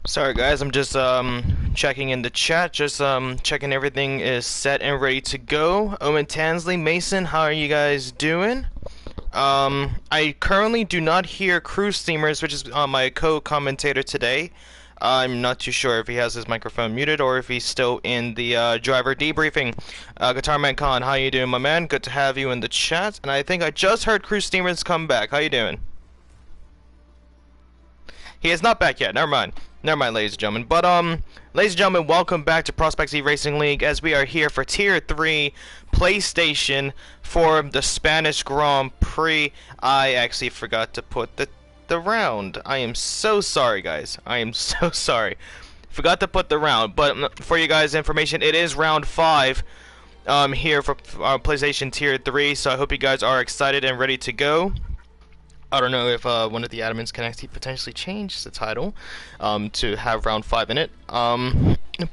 Sorry guys, I'm just checking in the chat, just checking everything is set and ready to go. Owen Tansley, Mason, how are you guys doing? I currently do not hear Cruise Steamers, which is my co-commentator today. I'm not too sure if he has his microphone muted or if he's still in the driver debriefing. Guitarman Khan, how you doing, my man? Good to have you in the chat. And I think I just heard Cruise Steamers come back. How you doing? He is not back yet. Never mind. Never mind, ladies and gentlemen. But ladies and gentlemen, welcome back to Prospects eRacing League as we are here for Tier 3 PlayStation for the Spanish Grand Prix. I actually forgot to put the round. I am so sorry, guys. I am so sorry. Forgot to put the round. But for you guys' information, it is round 5 here for PlayStation Tier 3. So I hope you guys are excited and ready to go. I don't know if one of the admins can actually potentially change the title to have round 5 in it.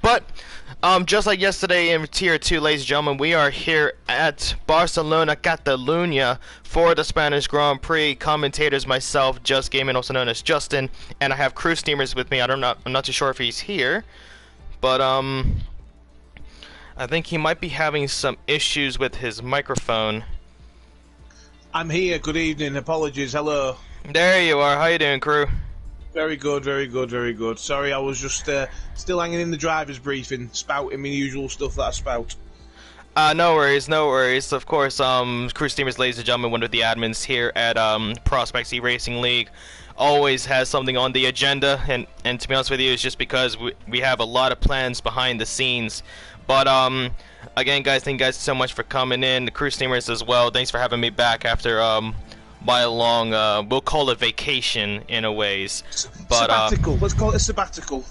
But just like yesterday in Tier 2, ladies and gentlemen, we are here at Barcelona, Catalunya for the Spanish Grand Prix. Commentators, myself, Just Gaming, also known as Justin, and I have Crew Steamers with me. I'm not too sure if he's here, but I think he might be having some issues with his microphone. I'm here. Good evening. Apologies. Hello. There you are. How you doing, Crew? Very good. Very good. Very good. Sorry, I was just still hanging in the driver's briefing, spouting my usual stuff that I spout. No worries, no worries. Of course, Crew Steamers, ladies and gentlemen, one of the admins here at Prospects eRacing League, always has something on the agenda, and to be honest with you, it's just because we have a lot of plans behind the scenes. But again, guys, thank you guys so much for coming in. The Crew Steamers as well. Thanks for having me back after my long, we'll call it vacation in a ways. But sabbatical. Let's call it a sabbatical.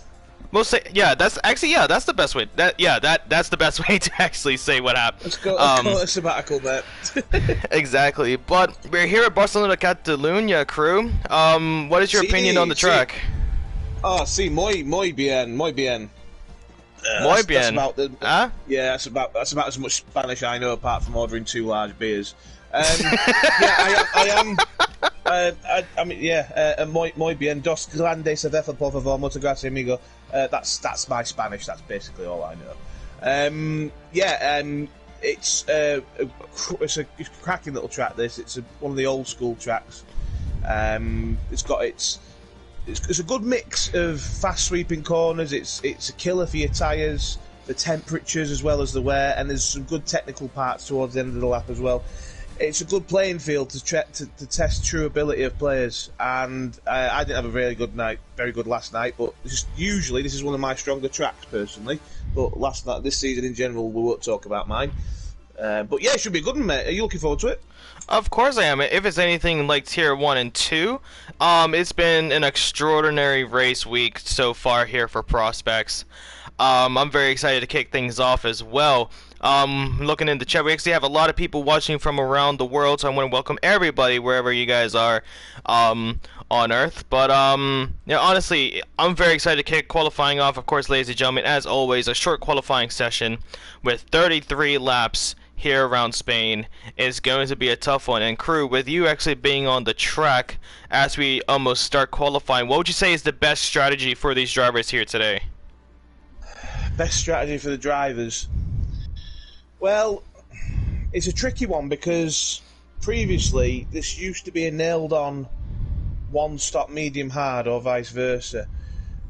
We'll say, yeah, that's the best way. That's the best way to actually say what happened. Let's call it a sabbatical, mate. Exactly. But we're here at Barcelona, Catalunya, Crew. What is your opinion on the track? Oh, sí, muy bien, muy bien. Muy bien. That's about the, huh? Yeah, that's about as much Spanish I know, apart from ordering 2 large beers. Yeah, I am. I mean, yeah. Muy bien. Dos grandes cerveza, por favor. Muchas gracias, amigo. That's my Spanish. That's basically all I know. It's a cracking little track. It's one of the old school tracks. It's a good mix of fast sweeping corners. It's a killer for your tyres, the temperatures as well as the wear, and there's some good technical parts towards the end of the lap as well. It's a good playing field to test true ability of players, and I didn't have a very good last night, but usually this is one of my stronger tracks personally. But last night, this season in general, we won't talk about mine. But yeah, it should be a good one, mate. Are you looking forward to it? Of course I am. If it's anything like Tier 1 and 2, it's been an extraordinary race week so far here for Prospects. I'm very excited to kick things off as well. Looking in the chat, we actually have a lot of people watching from around the world, so I want to welcome everybody wherever you guys are on Earth. But honestly, I'm very excited to kick qualifying off. Of course, ladies and gentlemen, as always, a short qualifying session with 33 laps here around Spain is going to be a tough one. And Crew, with you actually being on the track as we almost start qualifying, what would you say is the best strategy for these drivers here today? Best strategy for the drivers? Well, it's a tricky one because previously this used to be a nailed-on one-stop medium hard or vice versa.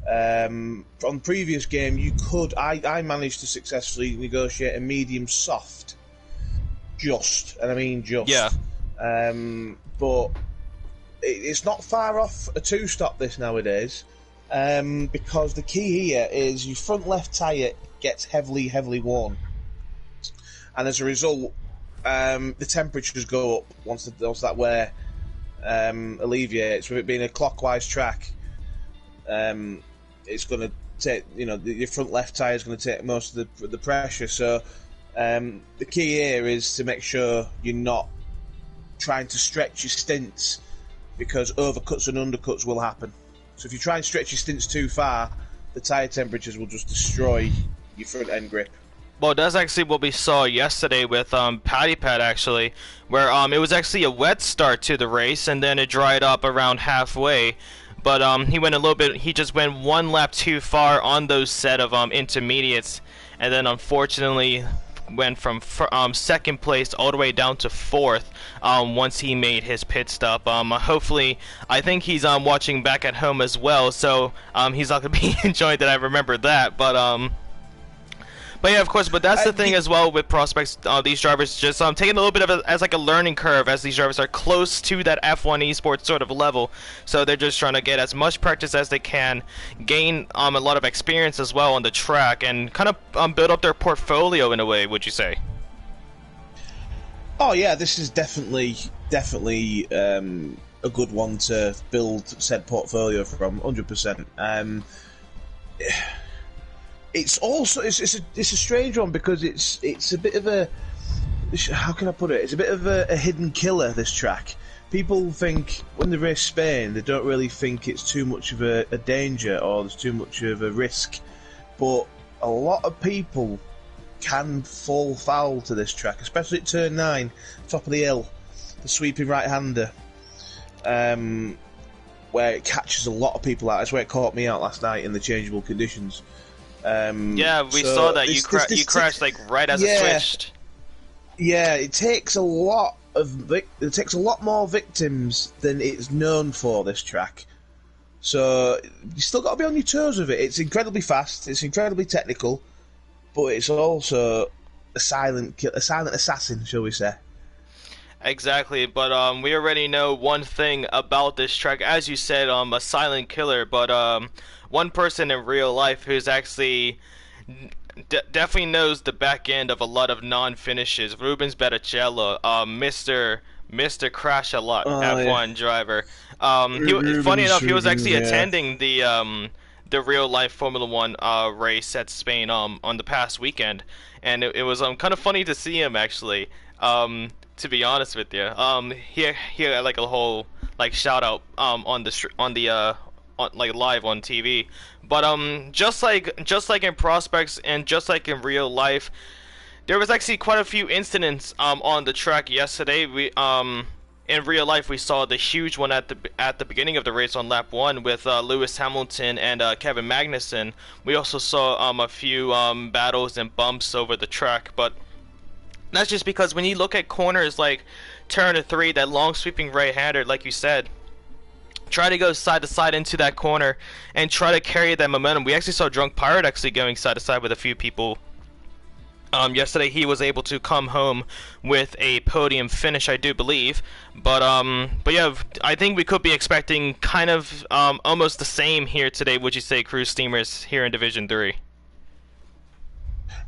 On the previous game, I managed to successfully negotiate a medium soft. And I mean just. Yeah. But it's not far off a 2-stop this nowadays, because the key here is your front left tyre gets heavily worn, and as a result, the temperatures go up once that wear alleviates. With it being a clockwise track, it's going to take, your front left tyre is going to take most of the pressure. So the key here is to make sure you're not trying to stretch your stints, because overcuts and undercuts will happen. So if you try and stretch your stints too far, the tyre temperatures will just destroy your front end grip. Well, that's actually what we saw yesterday with Paddy Pad, actually, where it was actually a wet start to the race, and then it dried up around halfway. but he went a little bit. He just went one lap too far on those set of intermediates, and then unfortunately went from second place all the way down to fourth once he made his pit stop. Hopefully, I think he's watching back at home as well, so he's not gonna be enjoying that. I remember that, but yeah, of course. But that's the thing as well with prospects. These drivers just taking a little bit of it as like a learning curve, as these drivers are close to that F1 esports sort of level. So they're just trying to get as much practice as they can, gain a lot of experience as well on the track, and kind of build up their portfolio in a way. Would you say? Oh yeah, this is definitely a good one to build said portfolio from. 100%. It's also it's a strange one because it's a bit of a, how can I put it? It's a bit of a hidden killer, this track. People think when they race Spain, they don't really think it's too much of a danger or there's too much of a risk, but a lot of people can fall foul to this track, especially at turn 9, top of the hill, the sweeping right-hander, where it catches a lot of people out. That's where it caught me out last night in the changeable conditions. Yeah, we saw that you crashed like right as it switched. Yeah, it takes a lot more victims than it's known for, this track. So you still got to be on your toes with it. It's incredibly fast. It's incredibly technical, but it's also a silent assassin, shall we say? Exactly, but we already know one thing about this track, as you said, a silent killer. But one person in real life who's actually definitely knows the back end of a lot of non-finishes. Rubens Barrichello, Mr. Crash a lot, F1 driver. Funny enough, he was actually attending the real life Formula One race at Spain on the past weekend, and it was kind of funny to see him actually. To be honest with you, he had like a whole like shout out on like live on TV, but just like in prospects and just like in real life, there was actually quite a few incidents on the track yesterday. We in real life we saw the huge one at the beginning of the race on lap 1 with Lewis Hamilton and Kevin Magnussen. We also saw a few battles and bumps over the track, but that's just because when you look at corners like turn 3, that long sweeping right-hander, like you said, try to go side to side into that corner and try to carry that momentum. We actually saw Drunk Pirate actually going side to side with a few people. Yesterday he was able to come home with a podium finish, I do believe. But yeah, I think we could be expecting kind of almost the same here today. Would you say, Cruise Steamers here in Division 3?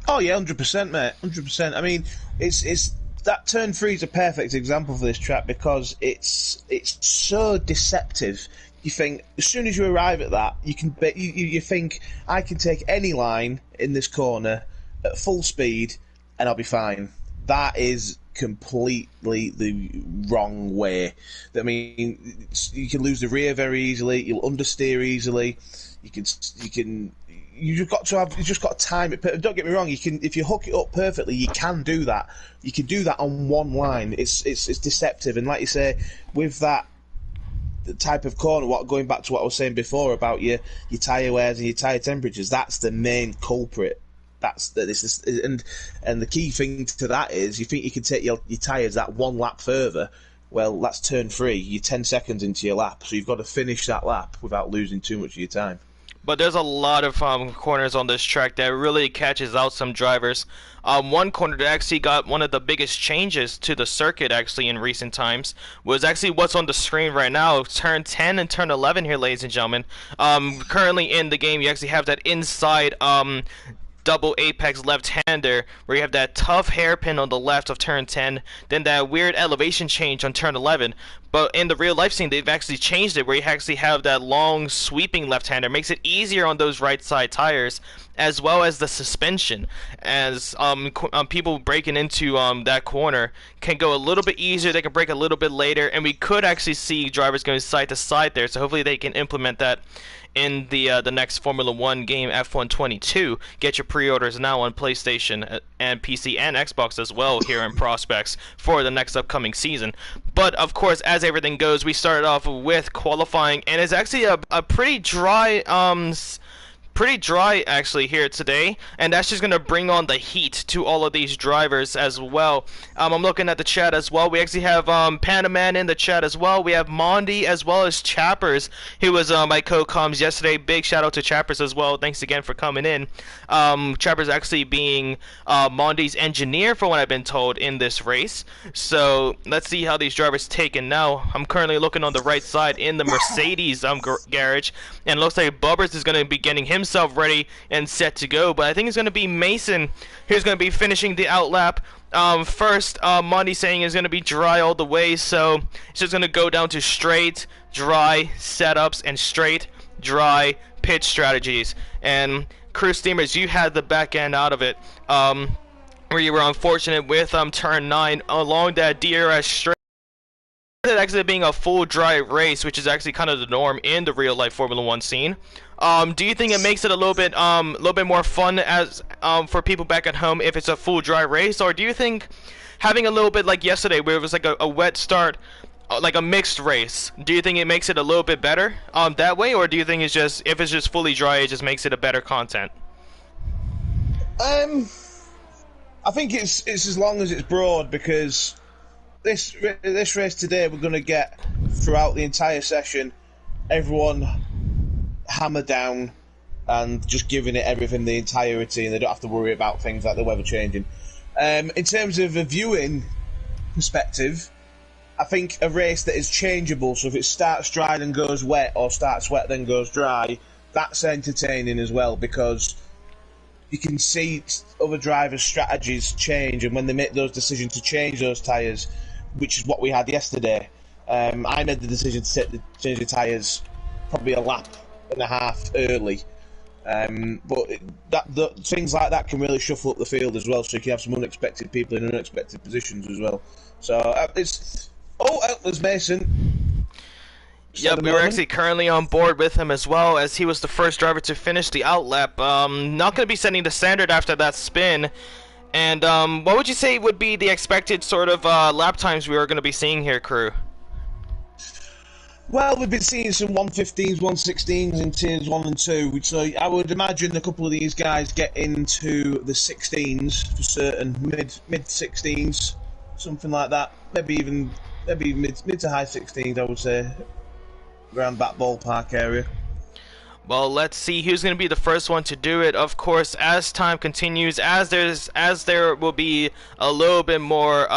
Oh yeah, 100%, mate. 100%. I mean, it's that turn 3 is a perfect example for this track because it's so deceptive. You think as soon as you arrive at that, you think I can take any line in this corner at full speed and I'll be fine. That is completely the wrong way. I mean, you can lose the rear very easily. You'll understeer easily. You just got to time it. Don't get me wrong. If you hook it up perfectly, you can do that. You can do that on one line. It's deceptive, and like you say, with that type of corner, going back to what I was saying before about your tyre wears and your tyre temperatures, that's the main culprit. And the key thing to that is you think you can take your tyres that one lap further. Well, that's turn 3. You're 10 seconds into your lap, so you've got to finish that lap without losing too much of your time. But there's a lot of corners on this track that really catches out some drivers. One corner that actually got one of the biggest changes to the circuit actually in recent times was actually what's on the screen right now. Turn 10 and turn 11 here, ladies and gentlemen. Currently in the game, you actually have that inside double apex left-hander where you have that tough hairpin on the left of turn 10, then that weird elevation change on turn 11. But in the real life scene, they've actually changed it where you actually have that long sweeping left-hander. Makes it easier on those right side tires, as well as the suspension, as people breaking into that corner can go a little bit easier. They can brake a little bit later, and we could actually see drivers going side to side there, so hopefully they can implement that in the next Formula One game, F1 22. Get your pre-orders now on PlayStation and PC and Xbox as well here in prospects for the next upcoming season. But of course, as everything goes, we started off with qualifying, and it's actually a pretty dry actually here today, and that's just going to bring on the heat to all of these drivers as well. I'm looking at the chat as well. We actually have Panaman in the chat as well. We have Mondi as well as Chappers, who was my co-coms yesterday. Big shout out to Chappers as well. Thanks again for coming in. Chappers actually being Mondi's engineer, for what I've been told, in this race. So let's see how these drivers take it now. I'm currently looking on the right side in the Mercedes garage, and it looks like Bubbers is going to be getting himself ready and set to go, but I think it's going to be Mason who's going to be finishing the outlap first. Monty saying is going to be dry all the way, so it's just going to go down to straight, dry setups and straight, dry pitch strategies. And Crew Steamers, you had the back end out of it, where you were unfortunate with turn 9 along that DRS straight. It actually being a full dry race, which is actually kind of the norm in the real life Formula One scene. Do you think it makes it a little bit more fun as for people back at home if it's a full dry race, or do you think having a little bit like yesterday where it was like a wet start, like a mixed race, do you think it makes it a little bit better that way, or do you think it's just if it's just fully dry, it just makes it a better content? I think it's as long as it's broad, because this race today, we're going to get throughout the entire session everyone hammered down and just giving it everything, the entirety, and they don't have to worry about things like the weather changing. In terms of a viewing perspective, I think a race that is changeable, so if it starts dry then goes wet, or starts wet then goes dry, that's entertaining as well, because you can see other drivers' strategies change, and when they make those decisions to change those tyres, which is what we had yesterday. I made the decision to change the tyres probably a lap and a half early, but things like that can really shuffle up the field as well, so you can have some unexpected people in unexpected positions as well. So there's Mason. Yep, we were actually currently on board with him as well, as he was the first driver to finish the outlap. Not going to be setting the standard after that spin. And what would you say would be the expected sort of lap times we are going to be seeing here, crew? Well, we've been seeing some 115s, 116s in tiers 1 and 2, so I would imagine a couple of these guys get into the 16s for certain, mid 16s, something like that. Maybe mid to high 16s, I would say, around that ballpark area. Well, let's see who's going to be the first one to do it. Of course, as time continues, as there will be a little bit more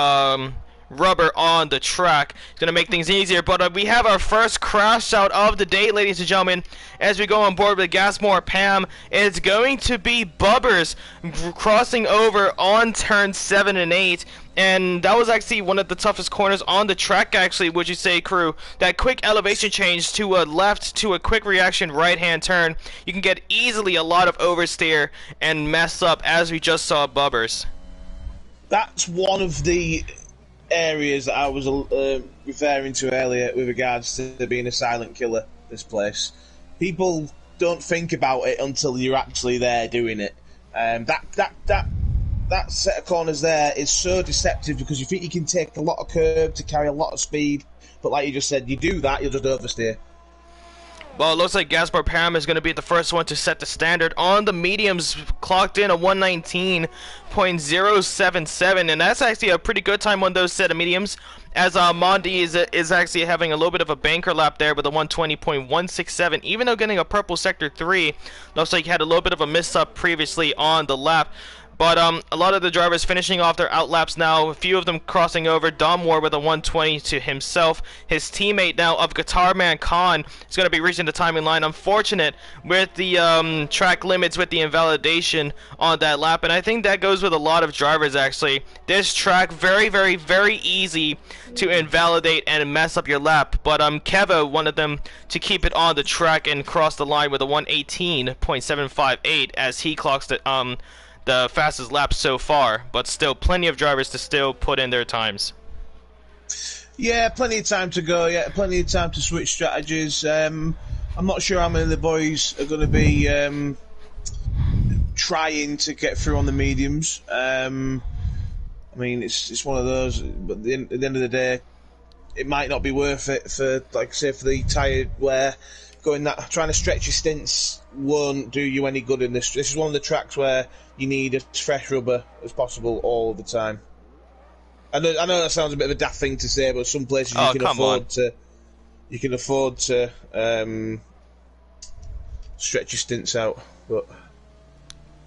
rubber on the track, it's going to make things easier. But we have our first crash out of the day, ladies and gentlemen, as we go on board with Gasmore Pam. It's going to be Bubbers crossing over on turn 7 and 8. And that was actually one of the toughest corners on the track, actually, would you say, crew? That quick elevation change to a left to a quick reaction right-hand turn. You can get easily a lot of oversteer and mess up, as we just saw Bubbers. That's one of the areas that I was referring to earlier with regards to being a silent killer, this place. People don't think about it until you're actually there doing it. That set of corners there is so deceptive, because you think you can take a lot of curb to carry a lot of speed, but like you just said, you do that, you'll just oversteer. Well, it looks like Gaspar Param is going to be the first one to set the standard on the mediums, clocked in a 119.077, and that's actually a pretty good time on those set of mediums, as Mondi is actually having a little bit of a banker lap there with a 120.167, even though getting a purple sector 3. Looks like he had a little bit of a miss up previously on the lap. But a lot of the drivers finishing off their outlaps now, a few of them crossing over. Dom Moore with a 120 to himself. His teammate now of Guitar Man Khan is going to be reaching the timing line. Unfortunate with the track limits, with the invalidation on that lap. And I think that goes with a lot of drivers, actually. This track, very, very, very easy to invalidate and mess up your lap. But Keva wanted them to keep it on the track and cross the line with a 118.758 as he clocks the fastest lap so far, but still plenty of drivers to still put in their times. Yeah, plenty of time to go. Yeah, plenty of time to switch strategies. I'm not sure how many of the boys are going to be trying to get through on the mediums. I mean, it's one of those. But at the end of the day, it might not be worth it for, like I say, for the tyre wear. Trying to stretch your stints won't do you any good in this. This is one of the tracks where you need as fresh rubber as possible all the time. I know that sounds a bit of a daft thing to say, but some places you can afford to stretch your stints out. But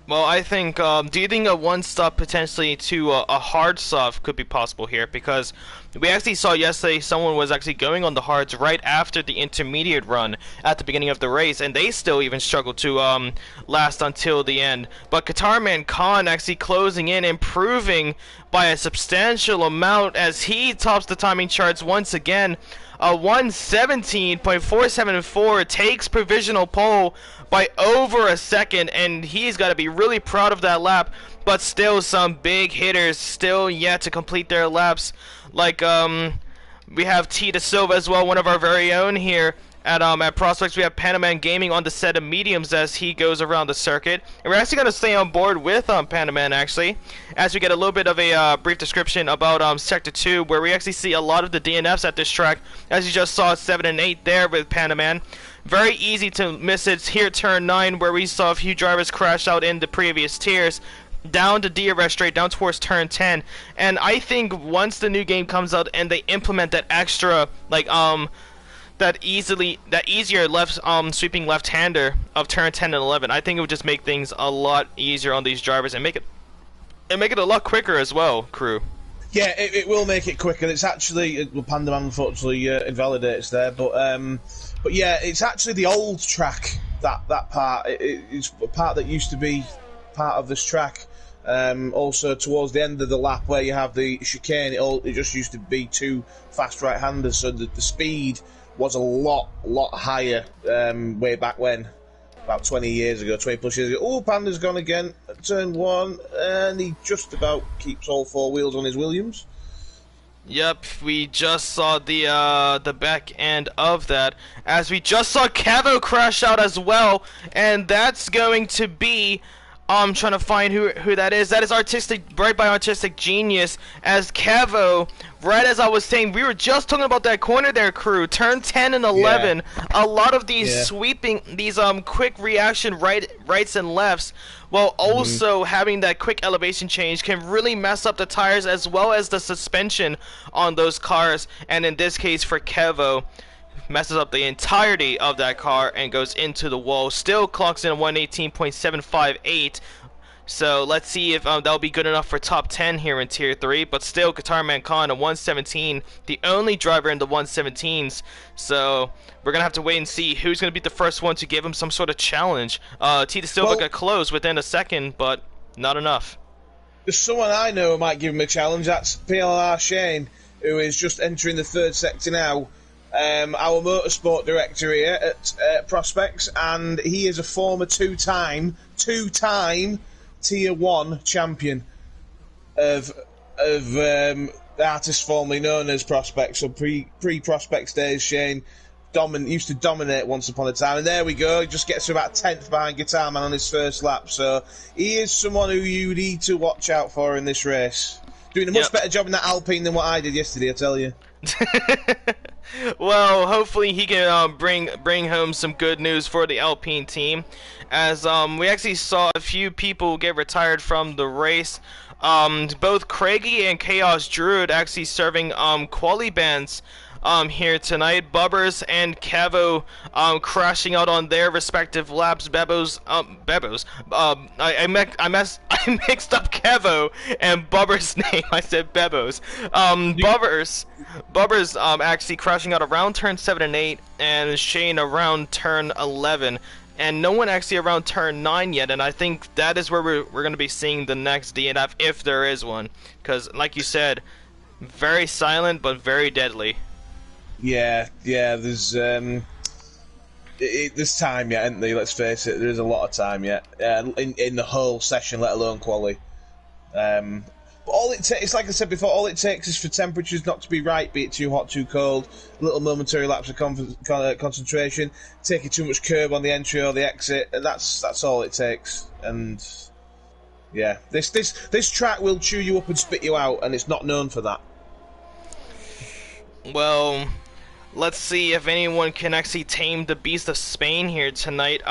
Well, I think, do you think a one stop potentially to a hard stop could be possible here? Because we actually saw yesterday someone was actually going on the hards right after the intermediate run at the beginning of the race, and they still even struggled to last until the end. But Qatarman Khan actually closing in, improving by a substantial amount as he tops the timing charts once again. A 1:17.474 takes provisional pole by over a second, and he's got to be really proud of that lap. But still, some big hitters still yet to complete their laps, like we have T De Silva as well, one of our very own here at Prospects. We have Panaman Gaming on the set of mediums as he goes around the circuit, and we're actually going to stay on board with Panaman actually, as we get a little bit of a brief description about Sector 2, where we actually see a lot of the DNFs at this track, as you just saw 7 and 8 there with Panaman. Very easy to miss it here, turn 9, where we saw a few drivers crash out in the previous tiers. Down to DRS straight, down towards turn 10. And I think once the new game comes out and they implement that extra, like, that easier left, sweeping left-hander of turn 10 and 11, I think it would just make things a lot easier on these drivers and make it a lot quicker as well, crew. yeah, it will make it quicker. It's actually Pandaman unfortunately invalidates there, but yeah, it's actually the old track that part. It's a part that used to be part of this track. Also, towards the end of the lap where you have the chicane, it just used to be two fast right-handers, so the speed was a lot higher way back when, about 20 years ago, 20 plus years ago. Oh, Panda's gone again at turn 1, and he just about keeps all four wheels on his Williams. Yep, we just saw the back end of that, as we just saw Cavo crash out as well, and that's going to be I'm trying to find who that is. That is right by Artistic Genius, as Cavo, right as I was saying, we were just talking about that corner there, crew. Turn 10 and 11. Yeah. A lot of these sweeping, these quick reaction rights and lefts, while also having that quick elevation change, can really mess up the tires as well as the suspension on those cars. And in this case for Kevo, messes up the entirety of that car and goes into the wall. Still clocks in 118.758. So let's see if that'll be good enough for top 10 here in Tier 3. But still, Qatarman Khan, a 117, the only driver in the 117s. So we're going to have to wait and see who's going to be the first one to give him some sort of challenge. T De Silva got close within a second, but not enough. There's someone I know who might give him a challenge. That's PLR Shane, who is just entering the third sector now. Our motorsport director here at Prospects, and he is a former two-time Tier 1 champion of the artist formerly known as Prospects. So pre-Prospects days, Shane used to dominate once upon a time, and there we go. He just gets to about 10th behind Guitar Man on his first lap. So he is someone who you need to watch out for in this race. Doing a much better job in that Alpine than what I did yesterday, I tell you. Well, hopefully he can bring home some good news for the Alpine team, as we actually saw a few people get retired from the race. Both Craigie and Chaos Druid actually serving quali bans here tonight. Bubbers and Cavo crashing out on their respective laps. I mixed up Cavo and Bubber's name. I said Bebos. Bubbers actually crashing out around turn 7 and 8, and Shane around turn 11. And no one actually around turn 9 yet, and I think that is where we're going to be seeing the next DNF, if there is one. Because, like you said, very silent but very deadly. Yeah, there's time yet, isn't there? Let's face it, there's a lot of time yet in the whole session, let alone quali. all it takes, like I said before, all it takes is for temperatures not to be right, be it too hot, too cold, a little momentary lapse of concentration, taking too much curb on the entry or the exit, and that's all it takes. And yeah, this track will chew you up and spit you out, and it's not known for that. Well, let's see if anyone can actually tame the beast of Spain here tonight.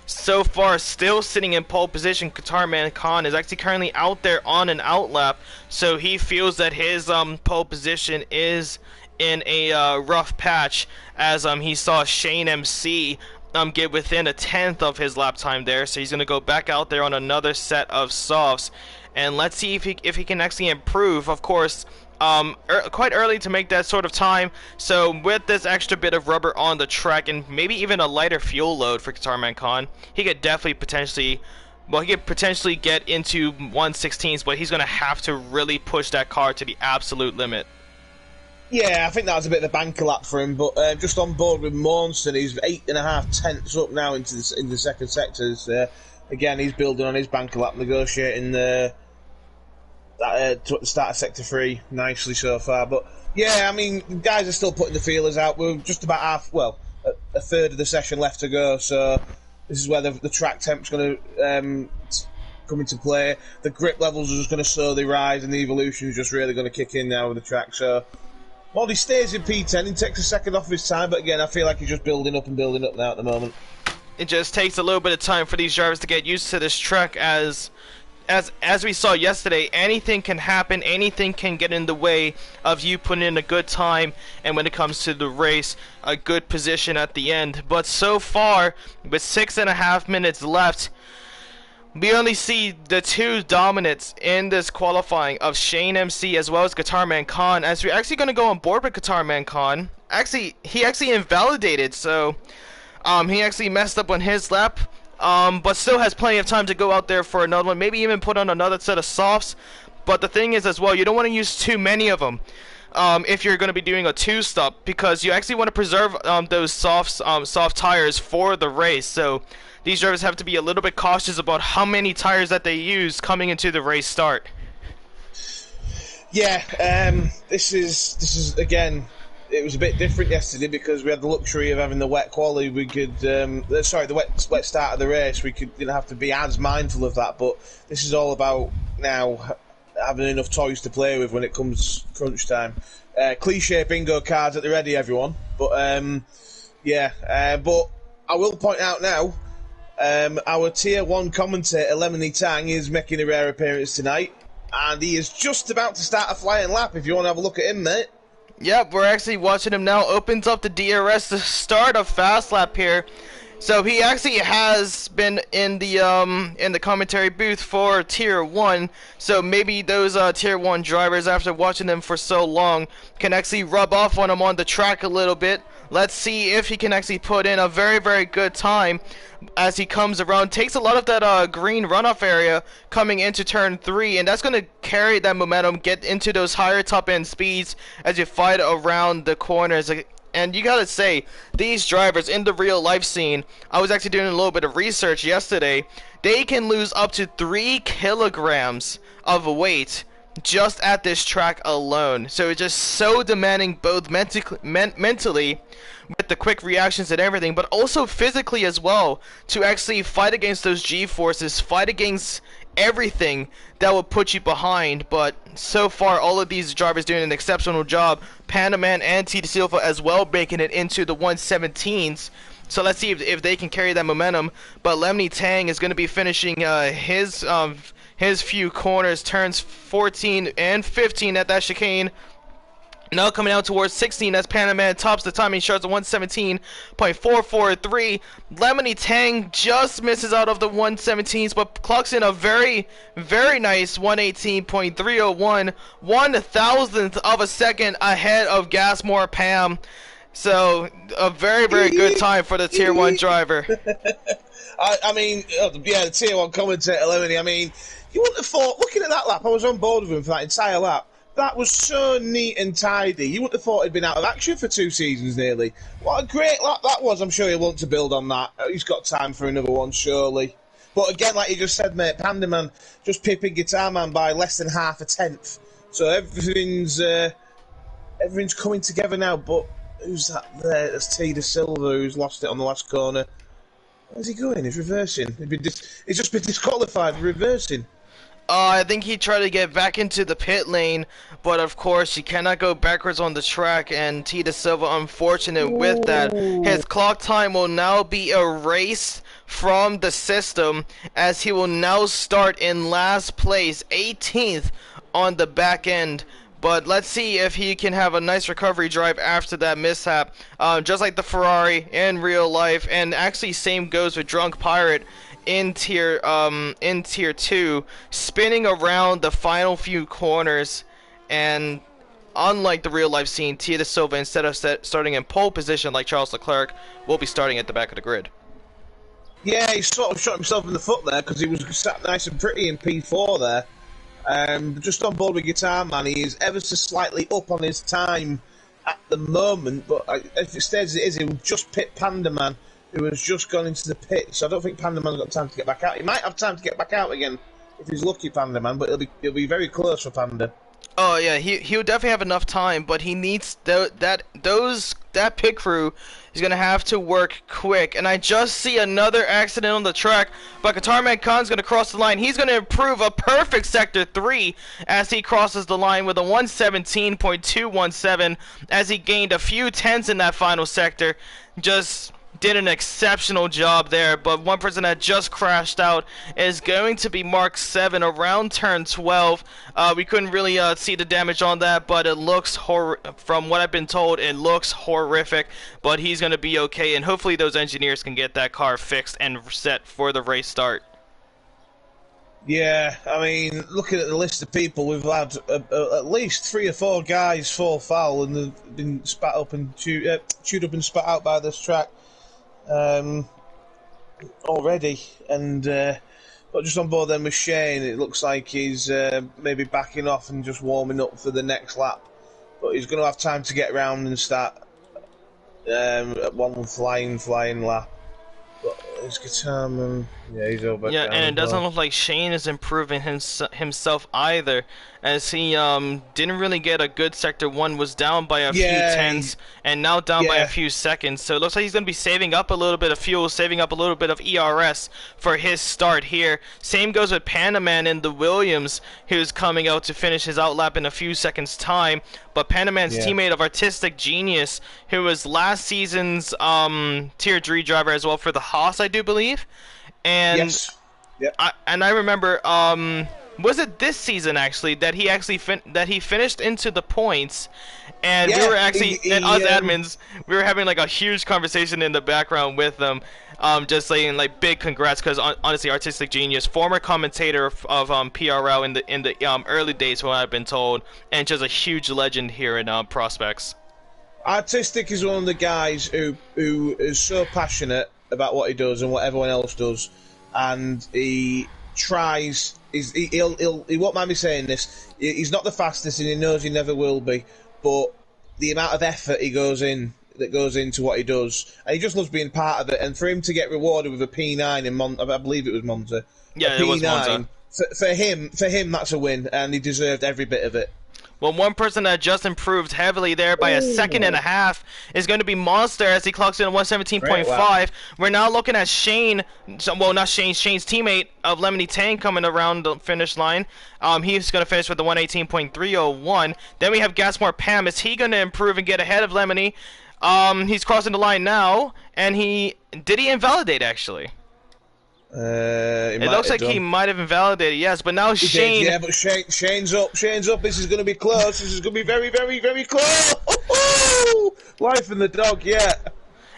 So far, still sitting in pole position, Qatar Khan is actually currently out there on an outlap, so he feels that his pole position is in a rough patch, as he saw Shane MC get within a tenth of his lap time there, so he's going to go back out there on another set of softs, and let's see if he can actually improve. Of course, quite early to make that sort of time, so with this extra bit of rubber on the track and maybe even a lighter fuel load for Qatar Khan, he could definitely potentially get into 1/16s, but he's going to have to really push that car to the absolute limit. Yeah, I think that was a bit of a banker lap for him, but just on board with Mornson, he's 8.5 tenths up now into the second sectors. Again, he's building on his banker lap, negotiating to the start of Sector 3 nicely so far. But yeah, I mean, guys are still putting the feelers out. We're just about a third of the session left to go, so this is where the track temp's going to come into play. The grip levels are just going to slowly rise, and the evolution is just really going to kick in now with the track. So while he stays in P10, he takes a second off of his time, but again, I feel like he's just building up now at the moment. It just takes a little bit of time for these drivers to get used to this track, as we saw yesterday, anything can happen, anything can get in the way of you putting in a good time, and when it comes to the race, a good position at the end. But so far, with 6.5 minutes left, we only see the two dominants in this qualifying of Shane MC as well as Qatar Khan, as we're actually going to go on board with Qatar Khan. He actually invalidated, so he actually messed up on his lap. But still has plenty of time to go out there for another one, maybe even put on another set of softs. But the thing is as well, you don't want to use too many of them if you're going to be doing a two-stop, because you actually want to preserve those soft tires for the race. So these drivers have to be a little bit cautious about how many tires that they use coming into the race start. Yeah, this is again, it was a bit different yesterday because we had the luxury of having the wet quali. We could, the wet start of the race. We didn't have to be as mindful of that. But this is all about now having enough toys to play with when it comes crunch time. Cliche bingo cards at the ready, everyone. But but I will point out now, our Tier 1 commentator Lemony Tang is making a rare appearance tonight, and he is just about to start a flying lap. If you want to have a look at him, mate. Yep, we're actually watching him now. Opens up the DRS to start a fast lap here. So he actually has been in the commentary booth for Tier 1. So maybe those Tier 1 drivers, after watching them for so long, can actually rub off on him on the track a little bit. Let's see if he can actually put in a very, very good time as he comes around. Takes a lot of that green runoff area coming into turn 3, and that's going to carry that momentum, get into those higher top end speeds as you fight around the corners. And you gotta say, these drivers in the real life scene, I was actually doing a little bit of research yesterday, they can lose up to 3 kilograms of weight just at this track alone. So it's just so demanding, both mentally with the quick reactions and everything, but also physically as well, to actually fight against those G-forces, fight against everything that will put you behind. But so far, all of these drivers doing an exceptional job. Panaman and T. Silva as well, making it into the 117s. So let's see if they can carry that momentum. But Lemony Tang is going to be finishing his few corners, turns 14 and 15 at that chicane. Now coming out towards 16 as Panaman tops the timing charts at 117.443. Lemony Tang just misses out of the 117s, but clocks in a very, very nice 118.301, 1/1000th of a second ahead of Gasmore Pam. So a very, very good time for the Tier 1 driver. I mean, the Tier 1 commentator Lemony, I mean, you wouldn't have thought, looking at that lap, I was on board with him for that entire lap. That was so neat and tidy. You wouldn't have thought he'd been out of action for 2 seasons nearly. What a great lap that was. I'm sure he'll want to build on that. He's got time for another one, surely. But again, like you just said, mate, Panda Man just pipping Guitar Man by less than half a tenth. So everything's coming together now. But who's that there? That's T De Silva, who's lost it on the last corner. Where's he going? He's reversing. He's just been disqualified reversing. I think he tried to get back into the pit lane, but of course you cannot go backwards on the track, and T De Silva unfortunate with that. His clock time will now be erased from the system, as he will now start in last place, 18th on the back end. But let's see if he can have a nice recovery drive after that mishap, just like the Ferrari in real life. And actually same goes with Drunk Pirate in tier 2, spinning around the final few corners. And unlike the real life scene, T De Silva, instead of starting in pole position like Charles Leclerc, will be starting at the back of the grid. Yeah, he sort of shot himself in the foot there, because he was sat nice and pretty in P4 there. Just on board with Guitar Man, he is ever so slightly up on his time at the moment, but if it stays as it is, he will just pit Panda Man, who has just gone into the pit. So I don't think Panda Man's got time to get back out. He might have time to get back out again if he's lucky, Panda Man, but it'll be very close for Panda. Oh yeah, he'll definitely have enough time, but he needs that pit crew is gonna have to work quick. And I just see another accident on the track, but Guitar Man Khan's gonna cross the line. He's gonna improve a perfect sector 3 as he crosses the line with a 117.217 as he gained a few tenths in that final sector. Just did an exceptional job there. But one person that just crashed out is going to be Mark 7 around turn 12. We couldn't really see the damage on that, but it looks from what I've been told, it looks horrific. But he's going to be okay, and hopefully those engineers can get that car fixed and set for the race start. Yeah, I mean, looking at the list of people, we've had at least 3 or 4 guys fall foul, and they've been spat up and chewed up and spat out by this track already. And but just on board then with Shane, it looks like he's maybe backing off and just warming up for the next lap. But he's going to have time to get round and start at one flying lap. But his Guitar Man, yeah, he's over. Yeah, and it doesn't look like Shane is improving himself either, as he didn't really get a good sector 1, was down by a few tenths, and now down by a few seconds. So it looks like he's going to be saving up a little bit of fuel, saving up a little bit of ERS for his start here. Same goes with Panda Man in the Williams, who's coming out to finish his outlap in a few seconds' time. But Panda Man's teammate of Artistic Genius, who was last season's Tier 3 driver as well for the Haas, I do believe. And I remember, was it this season actually that he finished into the points, and we were actually and us admins, we were having like a huge conversation in the background with them, just saying like big congrats, because honestly, Artistic Genius, former commentator of PRL in the early days, from what I've been told, and just a huge legend here in Prospects. Artistic is one of the guys who is so passionate about what he does and what everyone else does, and he tries. He won't mind me saying this. He's not the fastest, and he knows he never will be. But the amount of effort that goes into what he does, and he just loves being part of it. And for him to get rewarded with a P9 in I believe it was Monza. Yeah, it was Monza. For him, that's a win, and he deserved every bit of it. Well, one person that just improved heavily there by a second and a half is going to be Monster, as he clocks in at 117.5. Wow. We're now looking at Shane, well, not Shane, Shane's teammate of Lemony Tang coming around the finish line. He's going to finish with the 118.301. Then we have Gasmore Pam. Is he going to improve and get ahead of Lemony? He's crossing the line now, and did he invalidate, actually? It looks like he might have invalidated, yes, but now Shane... Yeah, but Shane's up. This is going to be close. This is going to be very, very, very close. Life in the dog, yeah.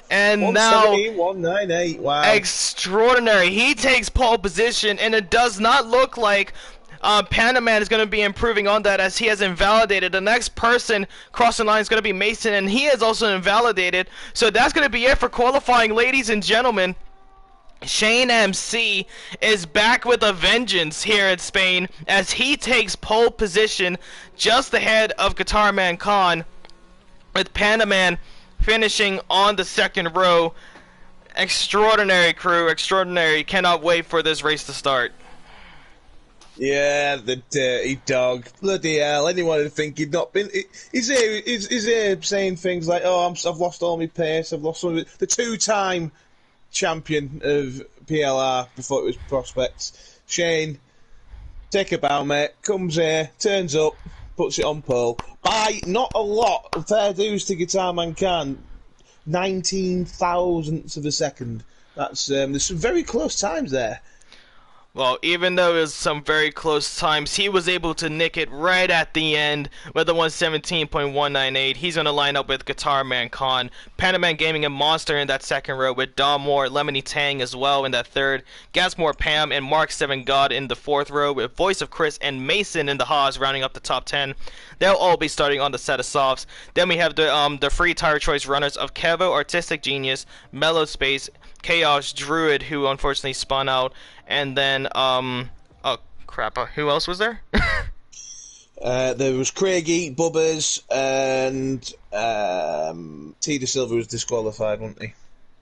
And now... 198, wow. Extraordinary. He takes pole position, and it does not look like Panda Man is going to be improving on that, as he has invalidated. The next person crossing the line is going to be Mason, and he has also invalidated. So that's going to be it for qualifying, ladies and gentlemen. Shane MC is back with a vengeance here in Spain, as he takes pole position just ahead of Guitar Man Khan, with Panda Man finishing on the second row. Extraordinary crew, extraordinary. Cannot wait for this race to start. Yeah, the dirty dog. Bloody hell, anyone would think he'd not been... He's here saying things like, oh, I've lost all my pace, I've lost all my... The two-time champion of PLR before it was Prospects. Shane, take a bow, mate, comes here, turns up, puts it on pole. By not a lot, fair dues to Guitar Man Khan, 19 thousandths of a second. That's there's some very close times there. Well, even though it was some very close times, he was able to nick it right at the end with the 117.198. He's going to line up with Guitar Man Khan, Panaman Gaming and Monster in that second row, with Dom Moore, Lemony Tang as well in that third, Gasmore Pam and Mark 7 God in the fourth row, with Voice of Chris and Mason in the Haas rounding up the top 10. They'll all be starting on the set of softs. Then we have the free tire choice runners of Kevo, Artistic Genius, Mellow Space, Chaos, Druid, who unfortunately spun out, and then oh crap, who else was there? There was Craigie, Bubbers, and T. De Silva was disqualified, wasn't he?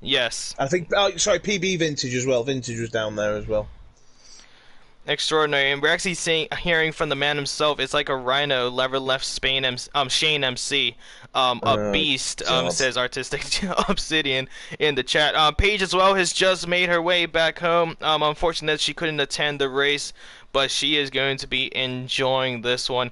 Yes. I think. Oh, sorry, PB Vintage as well. Vintage was down there as well. Extraordinary, and we're actually hearing from the man himself. It's like a rhino, lever left Shane MC, a beast. Says Artistic Obsidian in the chat. Paige as well has just made her way back home. Unfortunately, she couldn't attend the race, but she is going to be enjoying this one.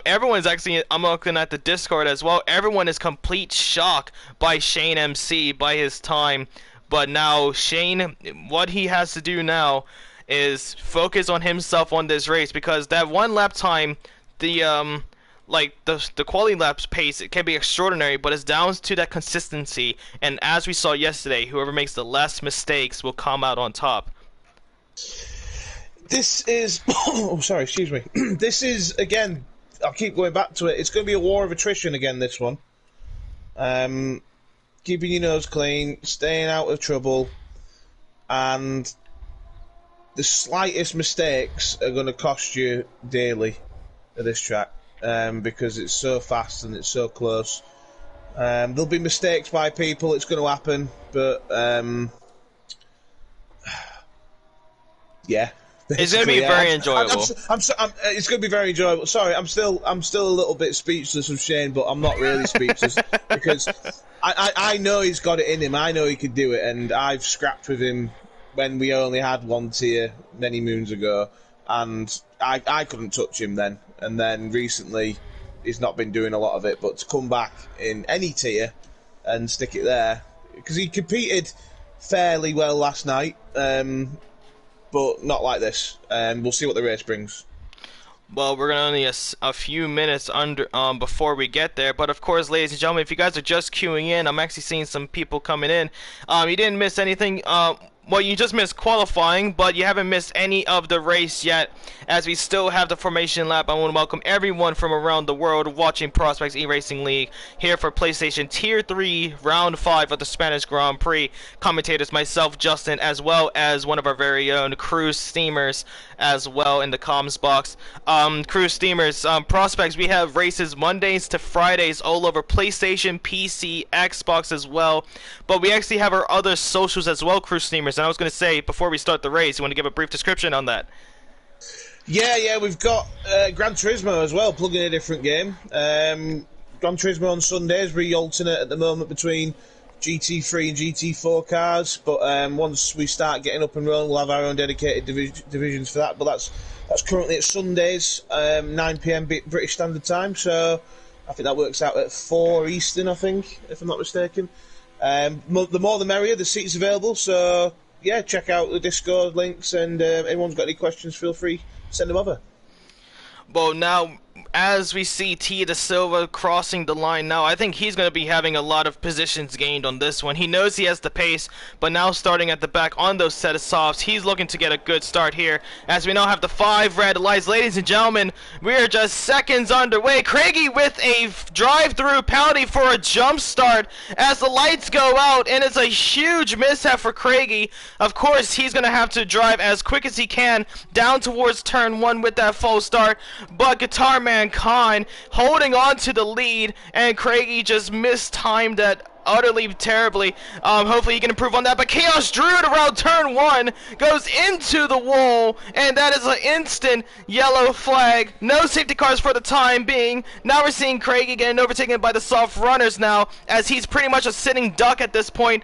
Everyone's actually, I'm looking at the Discord as well. Everyone is complete shock by Shane MC, by his time. But now Shane, what he has to do now is focus on himself on this race, because that one lap time, the quality laps pace, it can be extraordinary, but it's down to that consistency. And as we saw yesterday, whoever makes the less mistakes will come out on top. This is oh, sorry, excuse me. This is, again, I'll keep going back to it. It's going to be a war of attrition again, this one. Keeping your nose clean, staying out of trouble, and the slightest mistakes are going to cost you dearly at this track, because it's so fast and it's so close. There'll be mistakes by people, it's going to happen, but yeah. It's going to be very enjoyable. It's going to be very enjoyable. Sorry, I'm still a little bit speechless of Shane, but I'm not really speechless because I know he's got it in him. I know he could do it, and I've scrapped with him when we only had one tier many moons ago, and I couldn't touch him then. And then recently, he's not been doing a lot of it, but to come back in any tier and stick it there, because he competed fairly well last night, but not like this. We'll see what the race brings. Well, we're gonna only a few minutes under before we get there, but of course, ladies and gentlemen, if you guys are just queuing in, I'm actually seeing some people coming in. You didn't miss anything. Well, you just missed qualifying, but you haven't missed any of the race yet, as we still have the formation lap. I want to welcome everyone from around the world watching Prospects eRacing League here for PlayStation Tier 3 Round 5 of the Spanish Grand Prix. Commentators myself, Justin, as well as one of our very own Cruise Steamers as well in the comms box. Cruise Steamers, Prospects, we have races Mondays to Fridays all over PlayStation, PC, Xbox as well, but we actually have our other socials as well, Cruise Steamers. And I was going to say, before we start the race, you want to give a brief description on that? Yeah, we've got Gran Turismo as well, plugging in a different game. Gran Turismo on Sundays, we alternate at the moment between GT3 and GT4 cars, but once we start getting up and rolling, we'll have our own dedicated divisions for that. But that's currently at Sundays, 9 PM British Standard Time, so I think that works out at 4 Eastern, I think, if I'm not mistaken. The more the merrier, the seats available, so yeah, check out the Discord links, and anyone's got any questions, feel free, send them over. Well, now, as we see T. De Silva crossing the line now, I think he's going to be having a lot of positions gained on this one. He knows he has the pace, but now starting at the back on those set of softs, he's looking to get a good start here, as we now have the 5 red lights. Ladies and gentlemen, we are just seconds underway. Craigie with a drive-through penalty for a jump start as the lights go out, and it's a huge mishap for Craigie. Of course, he's going to have to drive as quick as he can down towards turn 1 with that false start, but Guitar Man Khan holding on to the lead, and Craigie just mistimed that utterly terribly. Hopefully he can improve on that, but Chaos Druid around turn 1 goes into the wall, and that is an instant yellow flag. No safety cars for the time being. Now we're seeing Craig getting overtaken by the soft runners now, as he's pretty much a sitting duck at this point.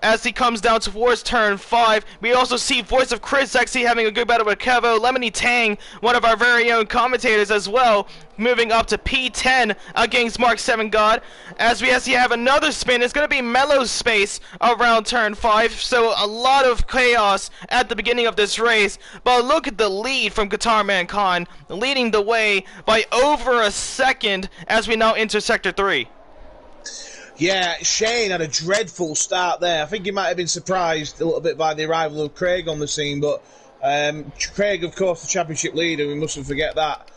As he comes down towards turn 5, we also see Voice of Chris actually having a good battle with Kevo. Lemony Tang, one of our very own commentators as well, moving up to P10 against Mark 7 God. As we actually have another spin, it's going to be Mellow Space around turn 5, so a lot of chaos at the beginning of this race. But look at the lead from Guitar Man Khan, leading the way by over a second as we now enter Sector 3. Yeah, Shane had a dreadful start there. I think he might have been surprised a little bit by the arrival of Craig on the scene, but Craig, of course, the championship leader, we mustn't forget that,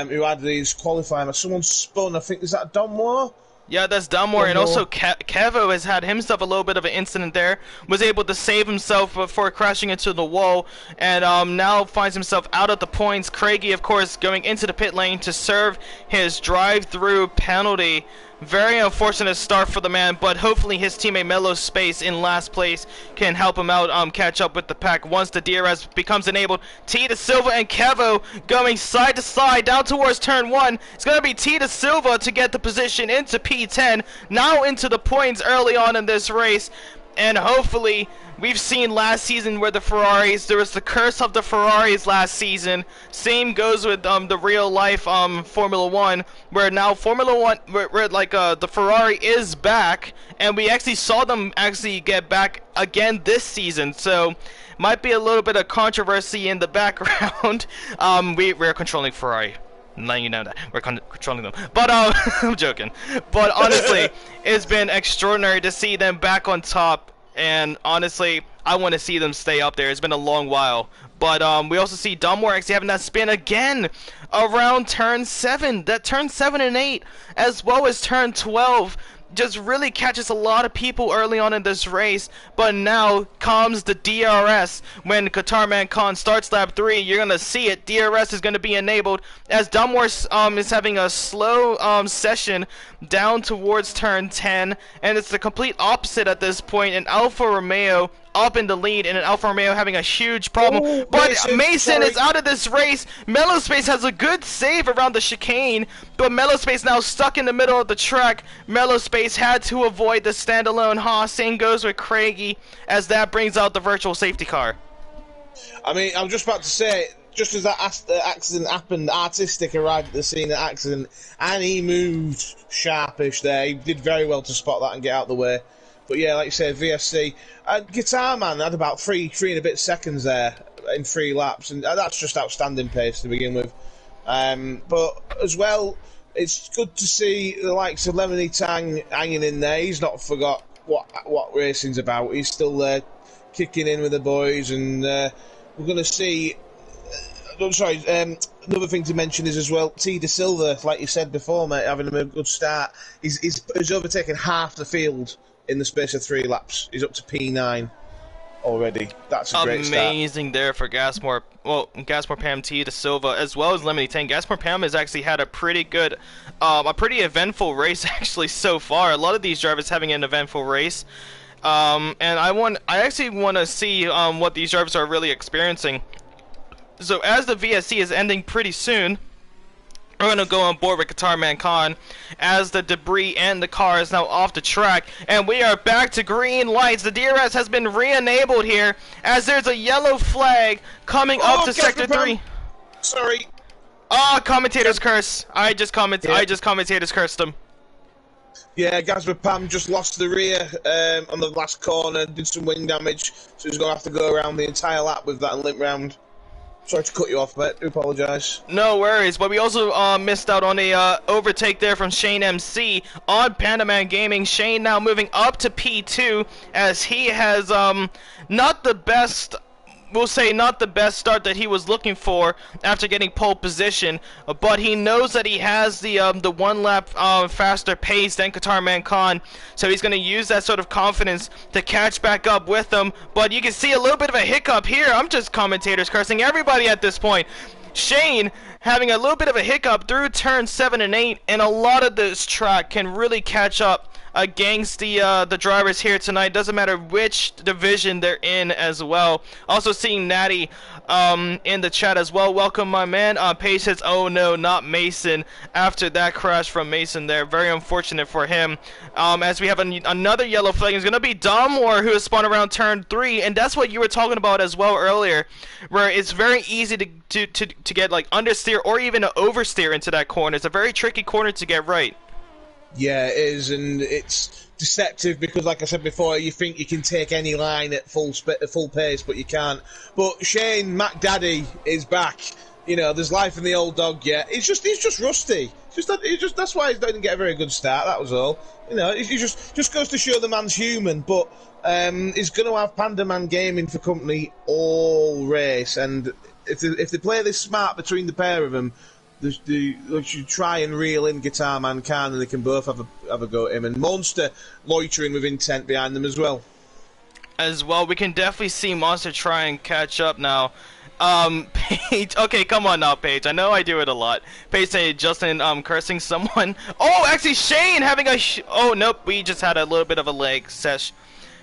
who had his qualifying. Someone spun, I think, is that Don Moore? Yeah, that's Dunmore, and also Kevo has had himself a little bit of an incident there. Was able to save himself before crashing into the wall, and now finds himself out of the points. Craigie, of course, going into the pit lane to serve his drive-through penalty. Very unfortunate start for the man, but hopefully his teammate Mellow Space in last place can help him out, catch up with the pack once the DRS becomes enabled. T to Silva and Kevo going side to side down towards turn 1. It's going to be T to Silva to get the position into P10, now into the points early on in this race. And hopefully, we've seen last season where the Ferraris, there was the curse of the Ferraris last season. Same goes with the real life Formula 1, where now Formula 1, where the Ferrari is back, and we actually saw them actually get back again this season. So, might be a little bit of controversy in the background. We're controlling Ferrari. Letting you know that we're controlling them, but I'm joking. But honestly, it's been extraordinary to see them back on top, and honestly, I want to see them stay up there. It's been a long while. But we also see Dunmore actually having that spin again around turn 7. That turn 7 and 8, as well as turn 12. Just really catches a lot of people early on in this race, but now comes the DRS. When Qatar Man Khan starts lap 3, you're going to see it. DRS is going to be enabled as Dunmore is having a slow session down towards turn 10, and it's the complete opposite at this point. And Alfa Romeo up in the lead, and an Alfa Romeo having a huge problem. Ooh, but Mason is out of this race. Mellow Space has a good save around the chicane, but Mellow Space now stuck in the middle of the track. Mellow Space had to avoid the standalone Haas. Same goes with Craigie, as that brings out the virtual safety car. I mean, I was just about to say, just as that accident happened, Artistic arrived at the scene of the accident, and he moved sharpish there. He did very well to spot that and get out of the way. But yeah, like you said, VSC. Guitar Man had about three and a bit seconds there in 3 laps, and that's just outstanding pace to begin with. But as well, it's good to see the likes of Lemony Tang hanging in there. He's not forgot what racing's about. He's still there, kicking in with the boys, and we're going to see. Another thing to mention is as well, T. De Silva, like you said before, mate, having a good start. He's overtaken half the field in the space of 3 laps. He's up to P9 already. That's a great start. Amazing there for Gasmore. Well, Gasmore Pam, T. De Silva, as well as Lemony Tang. Gasmore Pam has actually had a pretty good, a pretty eventful race actually so far. A lot of these drivers having an eventful race. And I actually want to see what these drivers are really experiencing. So as the VSC is ending pretty soon, we're going to go on board with Qatar Man Khan as the debris and the car is now off the track. And we are back to green lights. The DRS has been re-enabled here as there's a yellow flag coming up to Sector 3. Sorry. Commentator's curse. I just commentators cursed him. Yeah, Gazba Pam just lost the rear on the last corner, did some wing damage, so he's going to have to go around the entire lap with that and limp round. Sorry to cut you off, mate. I do apologise. No worries, but we also missed out on a overtake there from Shane MC on Panda Man Gaming. Shane now moving up to P2 as he has not the best, we'll say not the best start that he was looking for after getting pole position, but he knows that he has the 1 lap faster pace than Qatar Man Khan, so he's going to use that sort of confidence to catch back up with them. But you can see a little bit of a hiccup here. I'm just commentators cursing everybody at this point. Shane having a little bit of a hiccup through turn 7 and 8, and a lot of this track can really catch up against the drivers here tonight. Doesn't matter which division they're in as well. Also seeing Natty in the chat as well. Welcome, my man. Paige says, "Oh no, not Mason." After that crash from Mason there, very unfortunate for him. As we have another yellow flag, it's gonna be Domore who has spun around turn 3, and that's what you were talking about as well earlier, where it's very easy to get like understeer or even to oversteer into that corner. It's a very tricky corner to get right. Yeah, it is, and it's deceptive because, like I said before, you think you can take any line at full pace, but you can't. But Shane McDaddy is back. You know, there's life in the old dog yet. He's just rusty. That's why he's not going to get a very good start. That was all. You know, he just goes to show the man's human. But he's going to have Panda Man Gaming for company all race, and if they play this smart between the pair of them, they should try and reel in Guitar Man Khan, and they can both have a go at him. And Monster loitering with intent behind them as well. We can definitely see Monster try and catch up now. Paige, okay, come on now, Paige. I know I do it a lot. Paige saying Justin cursing someone. Oh, actually Shane having a oh nope, we just had a little bit of a leg sesh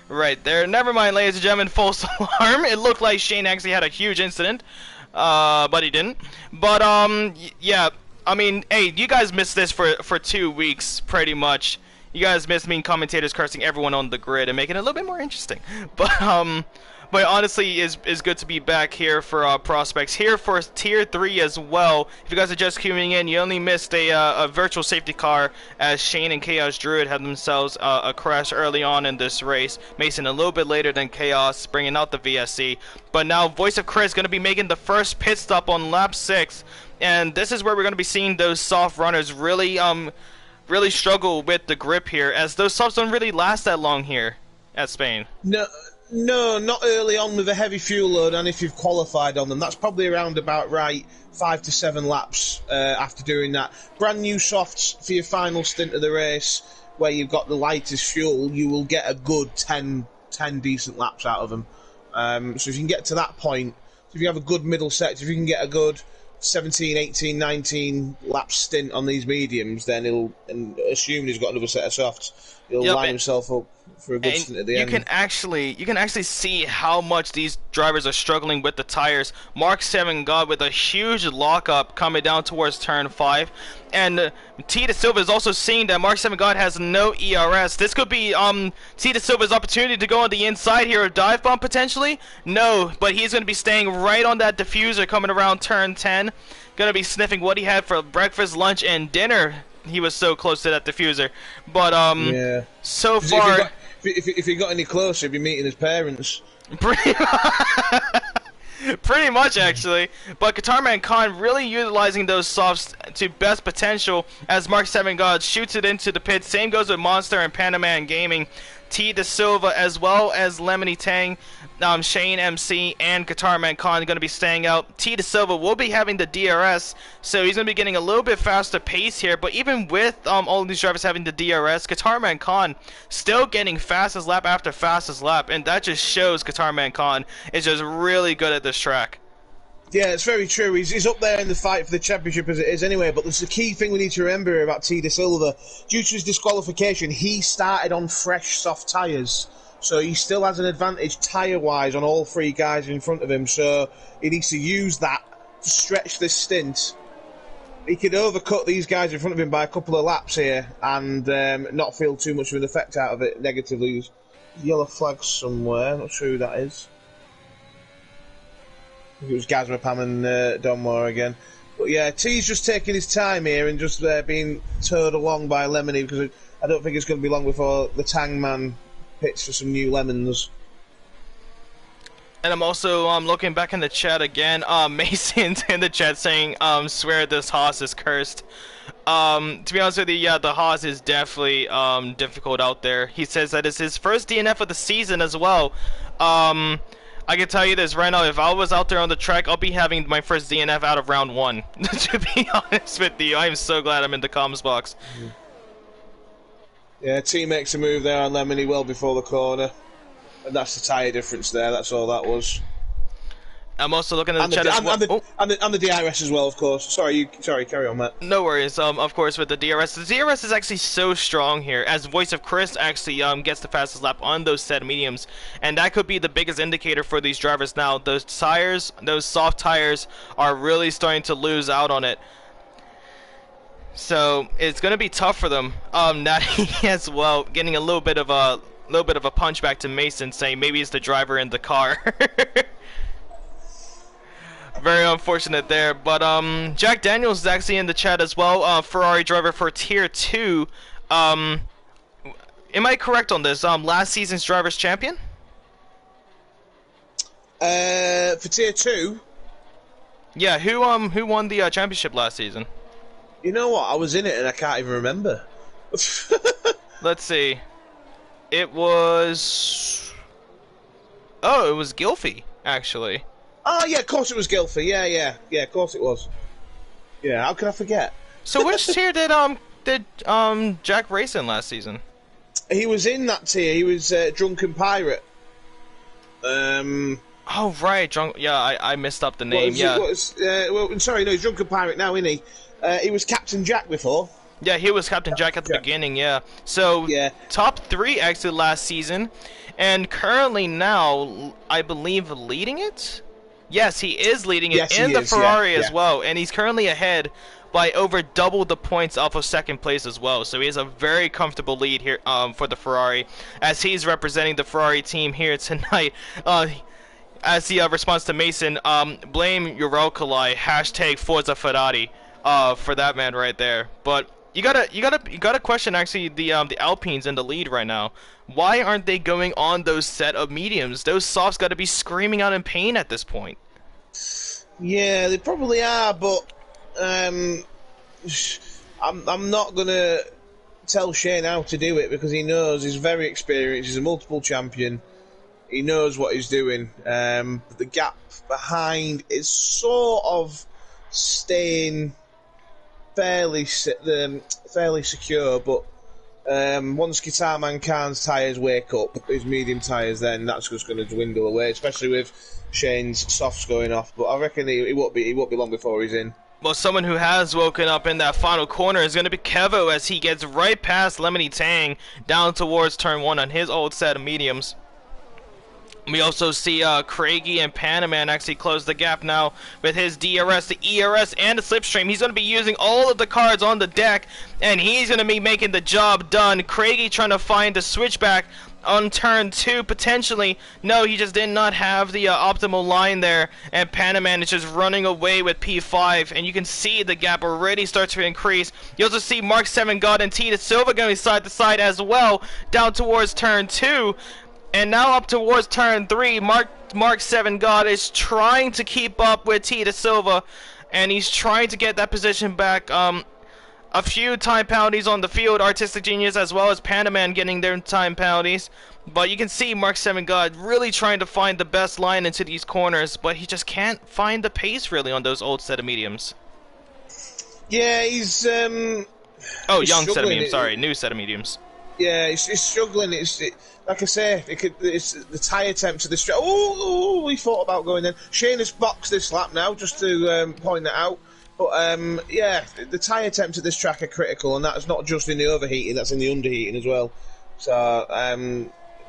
right there. Never mind, ladies and gentlemen, false alarm. It looked like Shane actually had a huge incident. But he didn't. But yeah, I mean, hey, you guys missed this for 2 weeks pretty much. You guys missed me commentators cursing everyone on the grid and making it a little bit more interesting. But honestly, is good to be back here for prospects here for tier 3 as well. If you guys are just queuing in, you only missed a virtual safety car as Shane and Chaos Druid had themselves a crash early on in this race. Mason a little bit later than Chaos, bringing out the VSC. But now Voice of Chris going to be making the first pit stop on lap 6, and this is where we're going to be seeing those soft runners really struggle with the grip here, as those softs don't really last that long here at Spain. No, not early on with a heavy fuel load, and if you've qualified on them. That's probably around about right 5 to 7 laps after doing that. Brand new softs for your final stint of the race, where you've got the lightest fuel, you will get a good 10 decent laps out of them. So if you can get to that point, if you have a good middle sector, if you can get a good 17, 18, 19 lap stint on these mediums, then and assuming he's got another set of softs, he'll line himself up for a good stint at the end. You can actually see how much these drivers are struggling with the tires. Mark 7 God with a huge lockup coming down towards turn 5, and T De Silva is also seeing that Mark 7 God has no ERS. This could be T De Silva's opportunity to go on the inside here, or dive bomb potentially. No, but he's going to be staying right on that diffuser coming around turn 10. Going to be sniffing what he had for breakfast, lunch, and dinner. He was so close to that diffuser, but yeah. So far, if he got any closer, he'd be meeting his parents. Pretty much, actually. But Guitar Man Khan really utilizing those softs to best potential as Mark 7 God shoots it into the pit. Same goes with Monster and Panda Man Gaming. T De Silva as well as Lemony Tang, Shane MC, and Guitar Man Khan are going to be staying out. T De Silva will be having the DRS, so he's going to be getting a little bit faster pace here. But even with all of these drivers having the DRS, Guitar Man Khan still getting fastest lap after fastest lap, and that just shows Guitar Man Khan is just really good at this track. Yeah, it's very true. He's up there in the fight for the championship as it is anyway, but there's a key thing we need to remember about T De Silva. Due to his disqualification, he started on fresh soft tyres, so he still has an advantage tyre-wise on all 3 guys in front of him, so he needs to use that to stretch this stint. He could overcut these guys in front of him by a couple of laps here and not feel too much of an effect out of it negatively. There's a yellow flag somewhere, not sure who that is. It was Gazmapam and Donmore again. But yeah, T's just taking his time here and just being towed along by Lemony, because I don't think it's going to be long before the Tang Man pits for some new lemons. And I'm also looking back in the chat again. Mason's in the chat saying, swear this Haas is cursed. To be honest with you, yeah, the Haas is definitely difficult out there. He says that it's his first DNF of the season as well. I can tell you this right now, if I was out there on the track, I'll be having my first DNF out of round 1. To be honest with you, I'm so glad I'm in the comms box. Yeah, T makes a move there on Lemony well before the corner. And that's the tyre difference there, that's all that was. I'm also looking at the And chat the, as and, well. and, the, Oh. and the DRS as well, of course. Sorry, carry on, Matt. No worries. Of course, with the DRS, the DRS is actually so strong here, as Voice of Chris actually gets the fastest lap on those set mediums, and that could be the biggest indicator for these drivers now. Those tires, those soft tires, are really starting to lose out on it. So it's going to be tough for them. Natty as well, getting a little bit of a punch back to Mason, saying maybe it's the driver in the car. Very unfortunate there, but Jack Daniels is actually in the chat as well. Ferrari driver for Tier 2. Am I correct on this? Last season's drivers champion. For Tier 2. Yeah, who won the championship last season? You know what? I was in it and I can't even remember. Let's see. It was. Oh, it was Gilfie actually. Oh yeah, of course it was Gilfie. Yeah, of course it was. Yeah, how can I forget? So which tier did Jack race in last season? He was in that tier. He was Drunken Pirate. Oh right, drunk. Yeah, I messed up the name. Sorry, no, he's Drunken Pirate now, isn't he? He was Captain Jack before. Yeah, he was Captain Jack at the beginning. Yeah. So yeah. Top 3 exited last season, and currently now I believe leading it. Yes, he is leading it in the Ferrari as well, and he's currently ahead by over double the points off of second place as well. So he has a very comfortable lead here for the Ferrari, as he's representing the Ferrari team here tonight. As he responds to Mason, blame Eurocoli, hashtag Forza Ferrari, for that man right there. But you gotta question actually the Alpines in the lead right now. Why aren't they going on those set of mediums? Those softs got to be screaming out in pain at this point. Yeah, they probably are, but I'm not gonna tell Shane how to do it because he knows he's very experienced. He's a multiple champion. He knows what he's doing. The gap behind is sort of staying fairly secure, but once Guitar Man Khan's tyres wake up, his medium tyres, then that's just going to dwindle away, especially with Shane's softs going off. But I reckon he won't be long before he's in. Well, someone who has woken up in that final corner is going to be Kevo, as he gets right past Lemony Tang down towards turn 1 on his old set of mediums. We also see Craigie and Panaman actually close the gap now with his DRS, the ERS, and the slipstream. He's going to be using all of the cards on the deck, and he's going to be making the job done. Craigie trying to find the switchback on turn 2, potentially. No, he just did not have the optimal line there, and Panaman is just running away with P5, and you can see the gap already start to increase. You also see Mark 7 God and T. De Silva going side to side as well, down towards turn 2. And now up towards turn 3, Mark 7 God is trying to keep up with T. De Silva, and he's trying to get that position back. A few time penalties on the field, Artistic Genius as well as Panaman getting their time penalties. But you can see Mark 7 God really trying to find the best line into these corners, but he just can't find the pace really on those old set of mediums. Yeah, he's young set of mediums, sorry, new set of mediums. Yeah, he's struggling. Like I say, it's the tyre temps of this track. Oh, we thought about going in. Shane has boxed this lap now, just to point that out. But yeah, the tyre temps of this track are critical, and that's not just in the overheating, that's in the underheating as well. So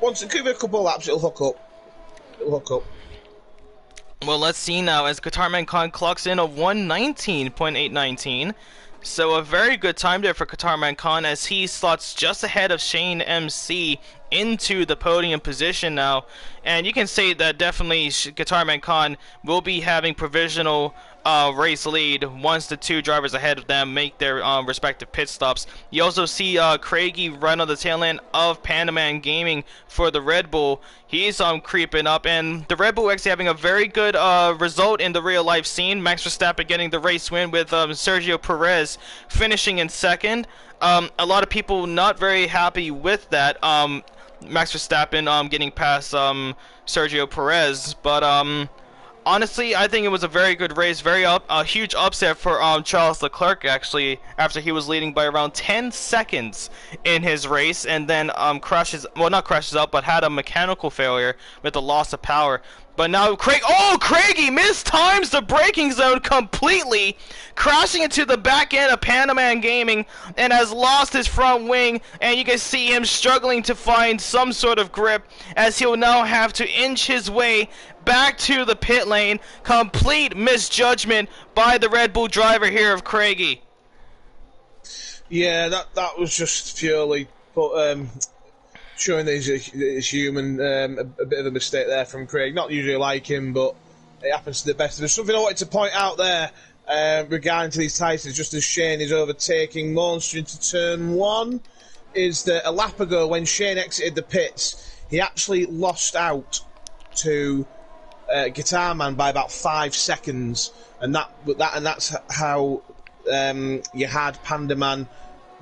once give it a couple of laps, it'll hook up. Well, let's see now as Qatarman Khan clocks in a 119.819. So a very good time there for Qatarman Khan, as he slots just ahead of Shane MC into the podium position now. And you can say that definitely Qatarman Khan will be having provisional race lead once the two drivers ahead of them make their respective pit stops. You also see Craigie run on the tail end of Panaman Gaming for the Red Bull. He's creeping up, and the Red Bull actually having a very good result in the real life scene. Max Verstappen getting the race win with Sergio Perez finishing in second. A lot of people not very happy with that. Max Verstappen getting past Sergio Perez, but honestly, I think it was a very good race, a huge upset for Charles Leclerc actually, after he was leading by around 10 seconds in his race, and then not crashes out, but had a mechanical failure with the loss of power. But now Craigie mistimes the braking zone completely, crashing into the back end of Panaman Gaming and has lost his front wing, and you can see him struggling to find some sort of grip as he'll now have to inch his way back to the pit lane. Complete misjudgment by the Red Bull driver here of Craigie. Yeah, that was just purely showing that he's human. A bit of a mistake there from Craig. Not usually like him, but it happens to the best. There's something I wanted to point out there regarding to these titles, just as Shane is overtaking Monster into turn 1, is that a lap ago when Shane exited the pits, he actually lost out to Guitar Man by about 5 seconds, and that's how you had Panda Man,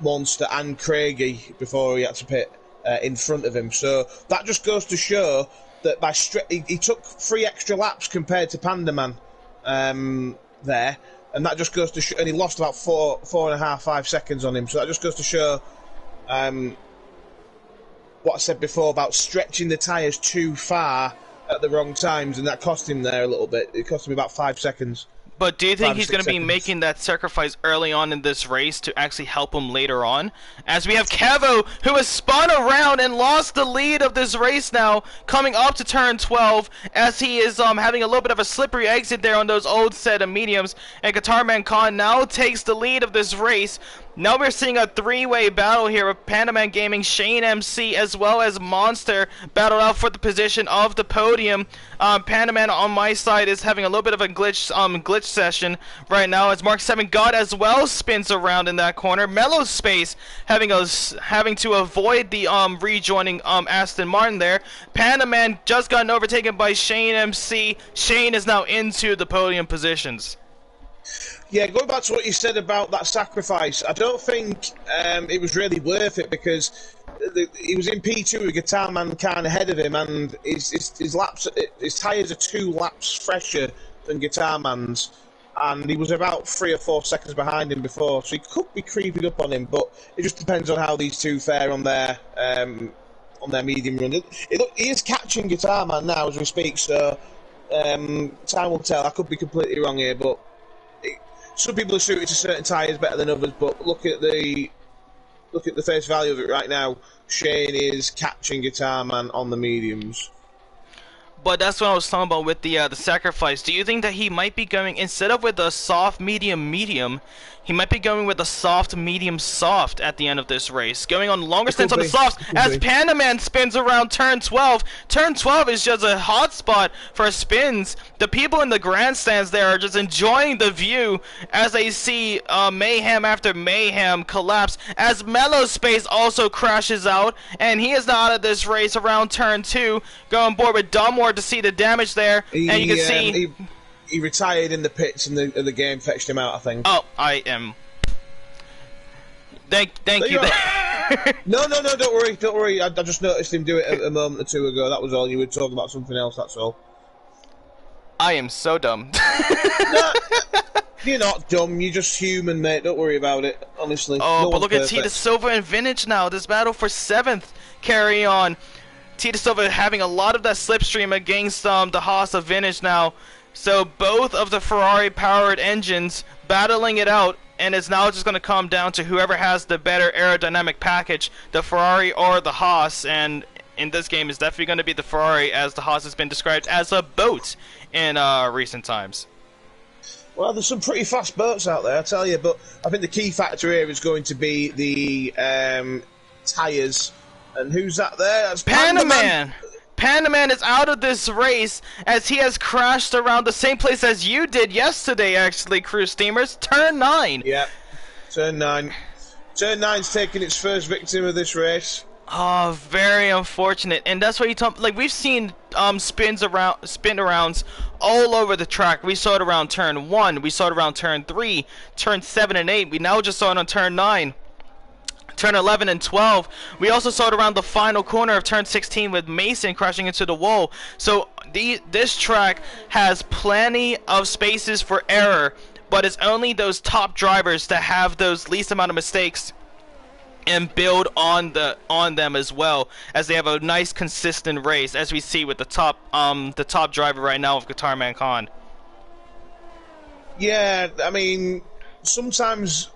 Monster, and Craigie before he had to pit in front of him. So that just goes to show that he took 3 extra laps compared to Panda Man there, and that just goes to show, and he lost about 4.5-5 seconds on him. So that just goes to show what I said before about stretching the tyres too far at the wrong times, and that cost him there a little bit. It cost him about 5 seconds. But do you think he's going to be 6 seconds. making that sacrifice early on in this race to actually help him later on? As we have Kevo, who has spun around and lost the lead of this race now, coming up to turn 12, as he is having a little bit of a slippery exit there on those old set of mediums, and Guitar Man Khan now takes the lead of this race. Now we're seeing a 3-way battle here of Panaman Gaming, Shane MC, as well as Monster battle out for the position of the podium. Panaman on my side is having a little bit of a glitch session right now, as Mark 7 God as well spins around in that corner. Mellow Space having to avoid the rejoining Aston Martin there. Panaman just gotten overtaken by Shane MC. Shane is now into the podium positions. Yeah, going back to what you said about that sacrifice, I don't think it was really worth it, because he was in P2 with Guitar Man kind of ahead of him, and his tyres are 2 laps fresher than Guitar Man's, and he was about 3 or 4 seconds behind him before, so he could be creeping up on him, but it just depends on how these two fare on their medium run. He is catching Guitar Man now as we speak, so time will tell. I could be completely wrong here, but some people are suited to certain tyres better than others, but look at the face value of it right now. Shane is catching Guitar Man on the mediums. But that's what I was talking about with the sacrifice. Do you think that he might be going, instead of with a soft medium, he might be going with a soft medium soft at the end of this race, going on longer stints on the softs as Panaman spins around turn 12. Turn 12 is just a hot spot for spins. The people in the grandstands there are just enjoying the view as they see mayhem after mayhem collapse, as Mellow Space also crashes out, and he is now out of this race around turn 2, going board with Dunmore to see the damage there. And you can see he retired in the pits, and the game fetched him out, I think. Oh, I am. Thank you. No, don't worry. I just noticed him do it a moment or two ago. That was all. You were talking about something else. That's all. I am so dumb. No, you're not dumb. You're just human, mate. Don't worry about it. Honestly. Oh, no but look perfect. at Tita Silva and Vintage now. This battle for 7th carry on. Tita Silva having a lot of that slipstream against the Haas of Vintage now. So both of the Ferrari-powered engines battling it out, and it's now just going to come down to whoever has the better aerodynamic package, the Ferrari or the Haas. And in this game, it's definitely going to be the Ferrari, as the Haas has been described as a boat in recent times. Well, there's some pretty fast boats out there, I tell you, but I think the key factor here is going to be the tyres. And who's that there? That's Panaman! Panaman is out of this race as he has crashed around the same place as you did yesterday, actually, Crew Steamers. Turn 9. Yeah, turn 9. Turn 9's taking its first victim of this race. Oh, very unfortunate. And that's what you talk. Like, we've seen spin arounds all over the track. We saw it around turn 1. We saw it around turn 3, turn 7 and 8. We now just saw it on turn 9. Turn 11 and 12. We also saw it around the final corner of turn 16 with Mason crashing into the wall. So this track has plenty of spaces for error, but it's only those top drivers that have those least amount of mistakes and build on them as well, as they have a nice consistent race, as we see with the top driver right now of Guitar Man Khan. Yeah, I mean, sometimes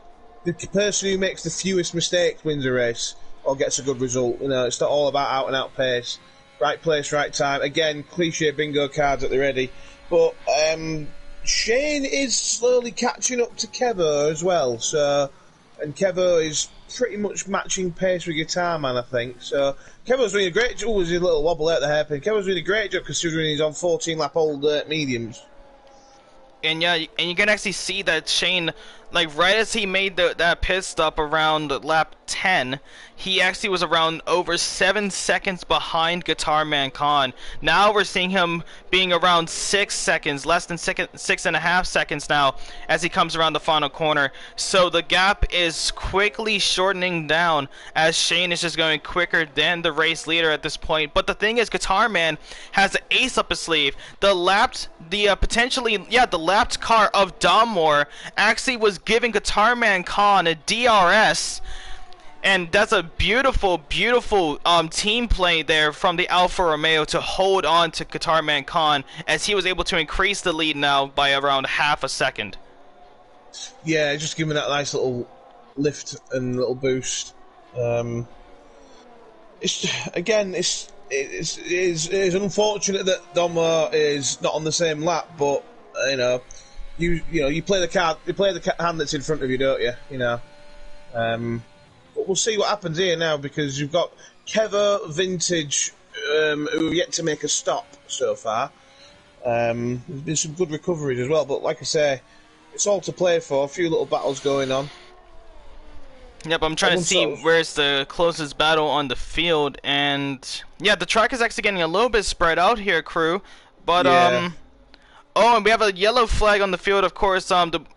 the person who makes the fewest mistakes wins a race or gets a good result. You know, it's not all about out and out pace. Right place, right time. Again, cliche bingo cards at the ready. But Shane is slowly catching up to Kevo as well. So, and Kevo is pretty much matching pace with Guitar Man, I think. So Kevo's doing a great job. Was a little wobble out the hairpin. Kevo's doing a great job considering he's on 14-lap old mediums. And yeah, and you can actually see that Shane, like right as he made that pit stop around lap 10, he actually was around over 7 seconds behind Guitar Man Khan. Now we're seeing him being around 6 seconds, less than 6.5 seconds now, as he comes around the final corner. So the gap is quickly shortening down, as Shane is just going quicker than the race leader at this point. But the thing is, Guitar Man has an ace up his sleeve. The lapped car of Dalmore actually was giving Guitar Man Khan a DRS, and that's a beautiful team play there from the Alfa Romeo to hold on to Guitar Man Khan, as he was able to increase the lead now by around half a second. Yeah, just giving that nice little lift and little boost. It's unfortunate that Domo is not on the same lap, but you play the hand that's in front of you, don't you? You know. But we'll see what happens here now, because you've got Kevo, Vintage, who have yet to make a stop so far. There's been some good recoveries as well, but like I say, it's all to play for. A few little battles going on. Yep, I'm trying to see where's the closest battle on the field, and yeah, the track is actually getting a little bit spread out here, crew. But yeah. Oh, and we have a yellow flag on the field, of course,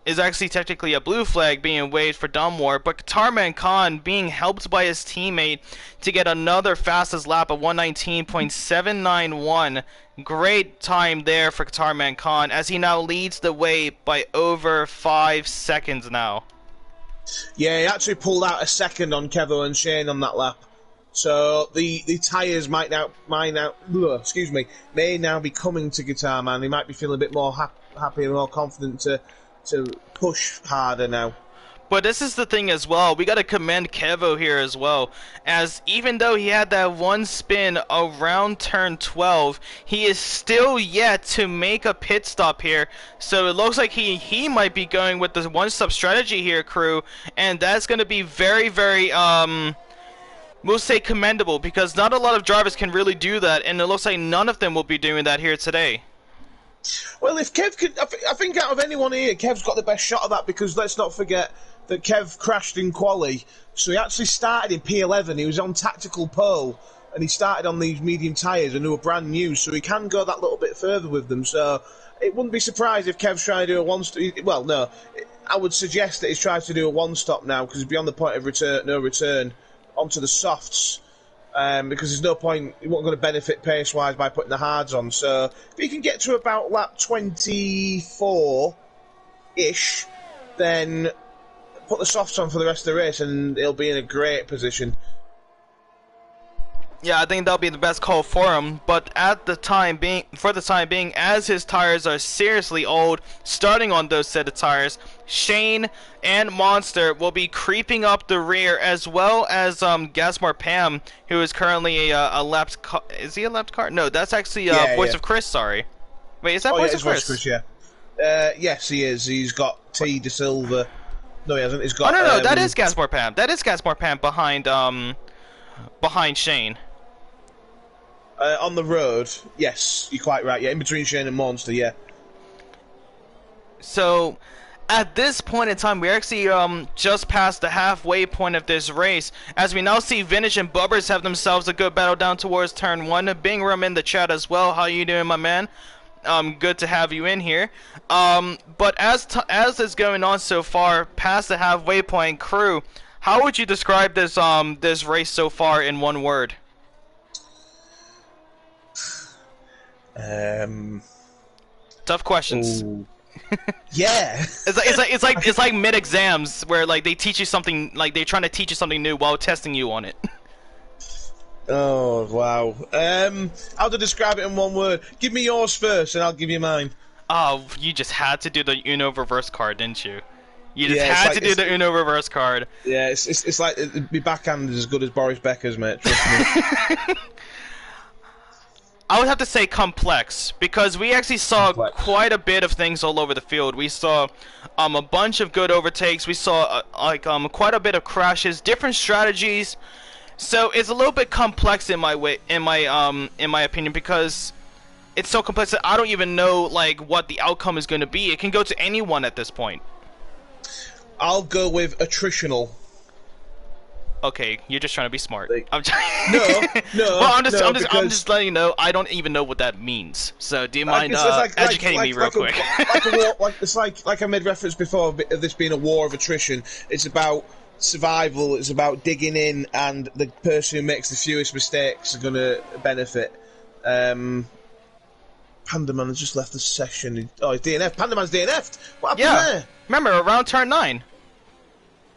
is actually technically a blue flag being waved for Dunmore, but Guitar Man Khan being helped by his teammate to get another fastest lap of 119.791. Great time there for Guitar Man Khan, as he now leads the way by over 5 seconds now. Yeah, he actually pulled out a second on Kevo and Shane on that lap. So the tyres may now be coming to Guitar Man. He might be feeling a bit more happy and more confident to push harder now. But this is the thing as well. We got to commend Kevo here as well, as even though he had that one spin around turn 12, he is still yet to make a pit stop here. So it looks like he might be going with the one-stop strategy here, crew, and that's going to be very, very we'll say commendable, because not a lot of drivers can really do that, and it looks like none of them will be doing that here today. Well, if Kev could, I think out of anyone here, Kev's got the best shot of that, because let's not forget that Kev crashed in quali, so he actually started in P11. He was on tactical pole, and he started on these medium tyres, and they were brand new, so he can go that little bit further with them. So it wouldn't be surprised if Kev's trying to do a one-stop. Well, no, I would suggest that he's trying to do a one-stop now, because he's beyond the point of no return onto the softs, because there's no point, he wasn't going to benefit pace-wise by putting the hards on. So if he can get to about lap 24-ish, then put the softs on for the rest of the race, and he'll be in a great position. Yeah, I think that'll be the best call for him, but for the time being, as his tires are seriously old, starting on those set of tires, Shane and Monster will be creeping up the rear, as well as Gasmar Pam, who is currently a lapped car. Is he a lapped car? No, that's actually Voice of Chris, sorry. Wait, is that Voice of Chris? Voice of Chris, yeah. Yes, he is. He's got T De Silva. No, he hasn't. He's got... Oh, no, that is Gasmar Pam. That is Gasmar Pam behind Shane. On the road, yes, you're quite right. Yeah, in between Shane and Monster, yeah. So, at this point in time, we're actually just past the halfway point of this race, as we now see Vintage and Bubbers have themselves a good battle down towards turn 1. Bingram in the chat as well. How you doing, my man? Good to have you in here. But as is going on so far, past the halfway point, crew, how would you describe this this race so far in one word? Tough questions. Yeah. It's like mid exams where like they teach you something, like they're trying to teach you something new while testing you on it. Oh wow. How to describe it in one word? Give me yours first, and I'll give you mine. Oh, you just had to do the Uno reverse card, didn't you? You just Yeah, had to do the Uno reverse card. Yeah, it's like my backhand is as good as Boris Becker's, mate. Trust me. I would have to say complex, because we actually saw quite a bit of things all over the field. We saw a bunch of good overtakes. We saw quite a bit of crashes, different strategies. So it's a little bit complex in my opinion, because it's so complex that I don't even know like what the outcome is going to be. It can go to anyone at this point. I'll go with attritional. Okay, you're just trying to be smart. No, Well, I'm because just letting you know. I don't even know what that means. So, do you mind educating me real quick? It's like I made reference before of this being a war of attrition. It's about survival. It's about digging in, and the person who makes the fewest mistakes are going to benefit. Pandaman has just left the session. Oh, he's DNF. Pandaman's DNF'd. What happened there? Remember, around turn 9.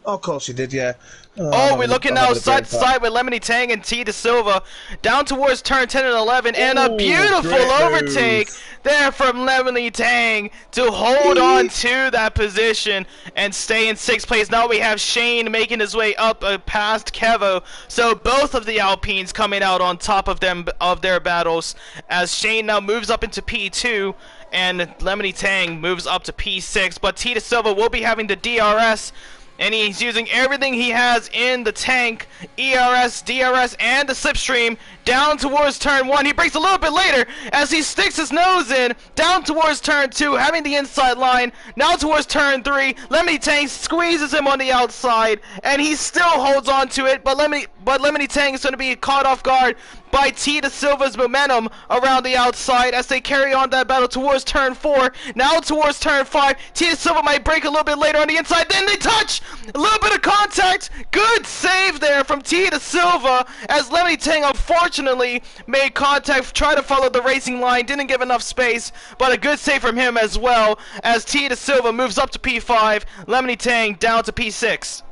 Oh, of course he did, yeah. Oh, we're looking now side to side with Lemony Tang and T. De Silva down towards turn 10 and 11, and a beautiful overtake there from Lemony Tang to hold on to that position and stay in 6th place. Now we have Shane making his way up past Kevo, so both of the Alpines coming out on top of their battles as Shane now moves up into P2 and Lemony Tang moves up to P6, but T. De Silva will be having the DRS. And he's using everything he has in the tank, ERS, DRS, and the slipstream, down towards turn 1. He breaks a little bit later as he sticks his nose in, down towards turn 2, having the inside line, now towards turn 3. Lemony Tang squeezes him on the outside, and he still holds on to it, but Lemony Tang is going to be caught off guard by T. De Silva's momentum around the outside as they carry on that battle towards turn 4. Now towards turn 5. T. De Silva might break a little bit later on the inside. Then they touch! A little bit of contact. Good save there from T. De Silva as Lemony Tang unfortunately made contact, tried to follow the racing line, didn't give enough space, but a good save from him as well as T. De Silva moves up to P5. Lemony Tang down to P6.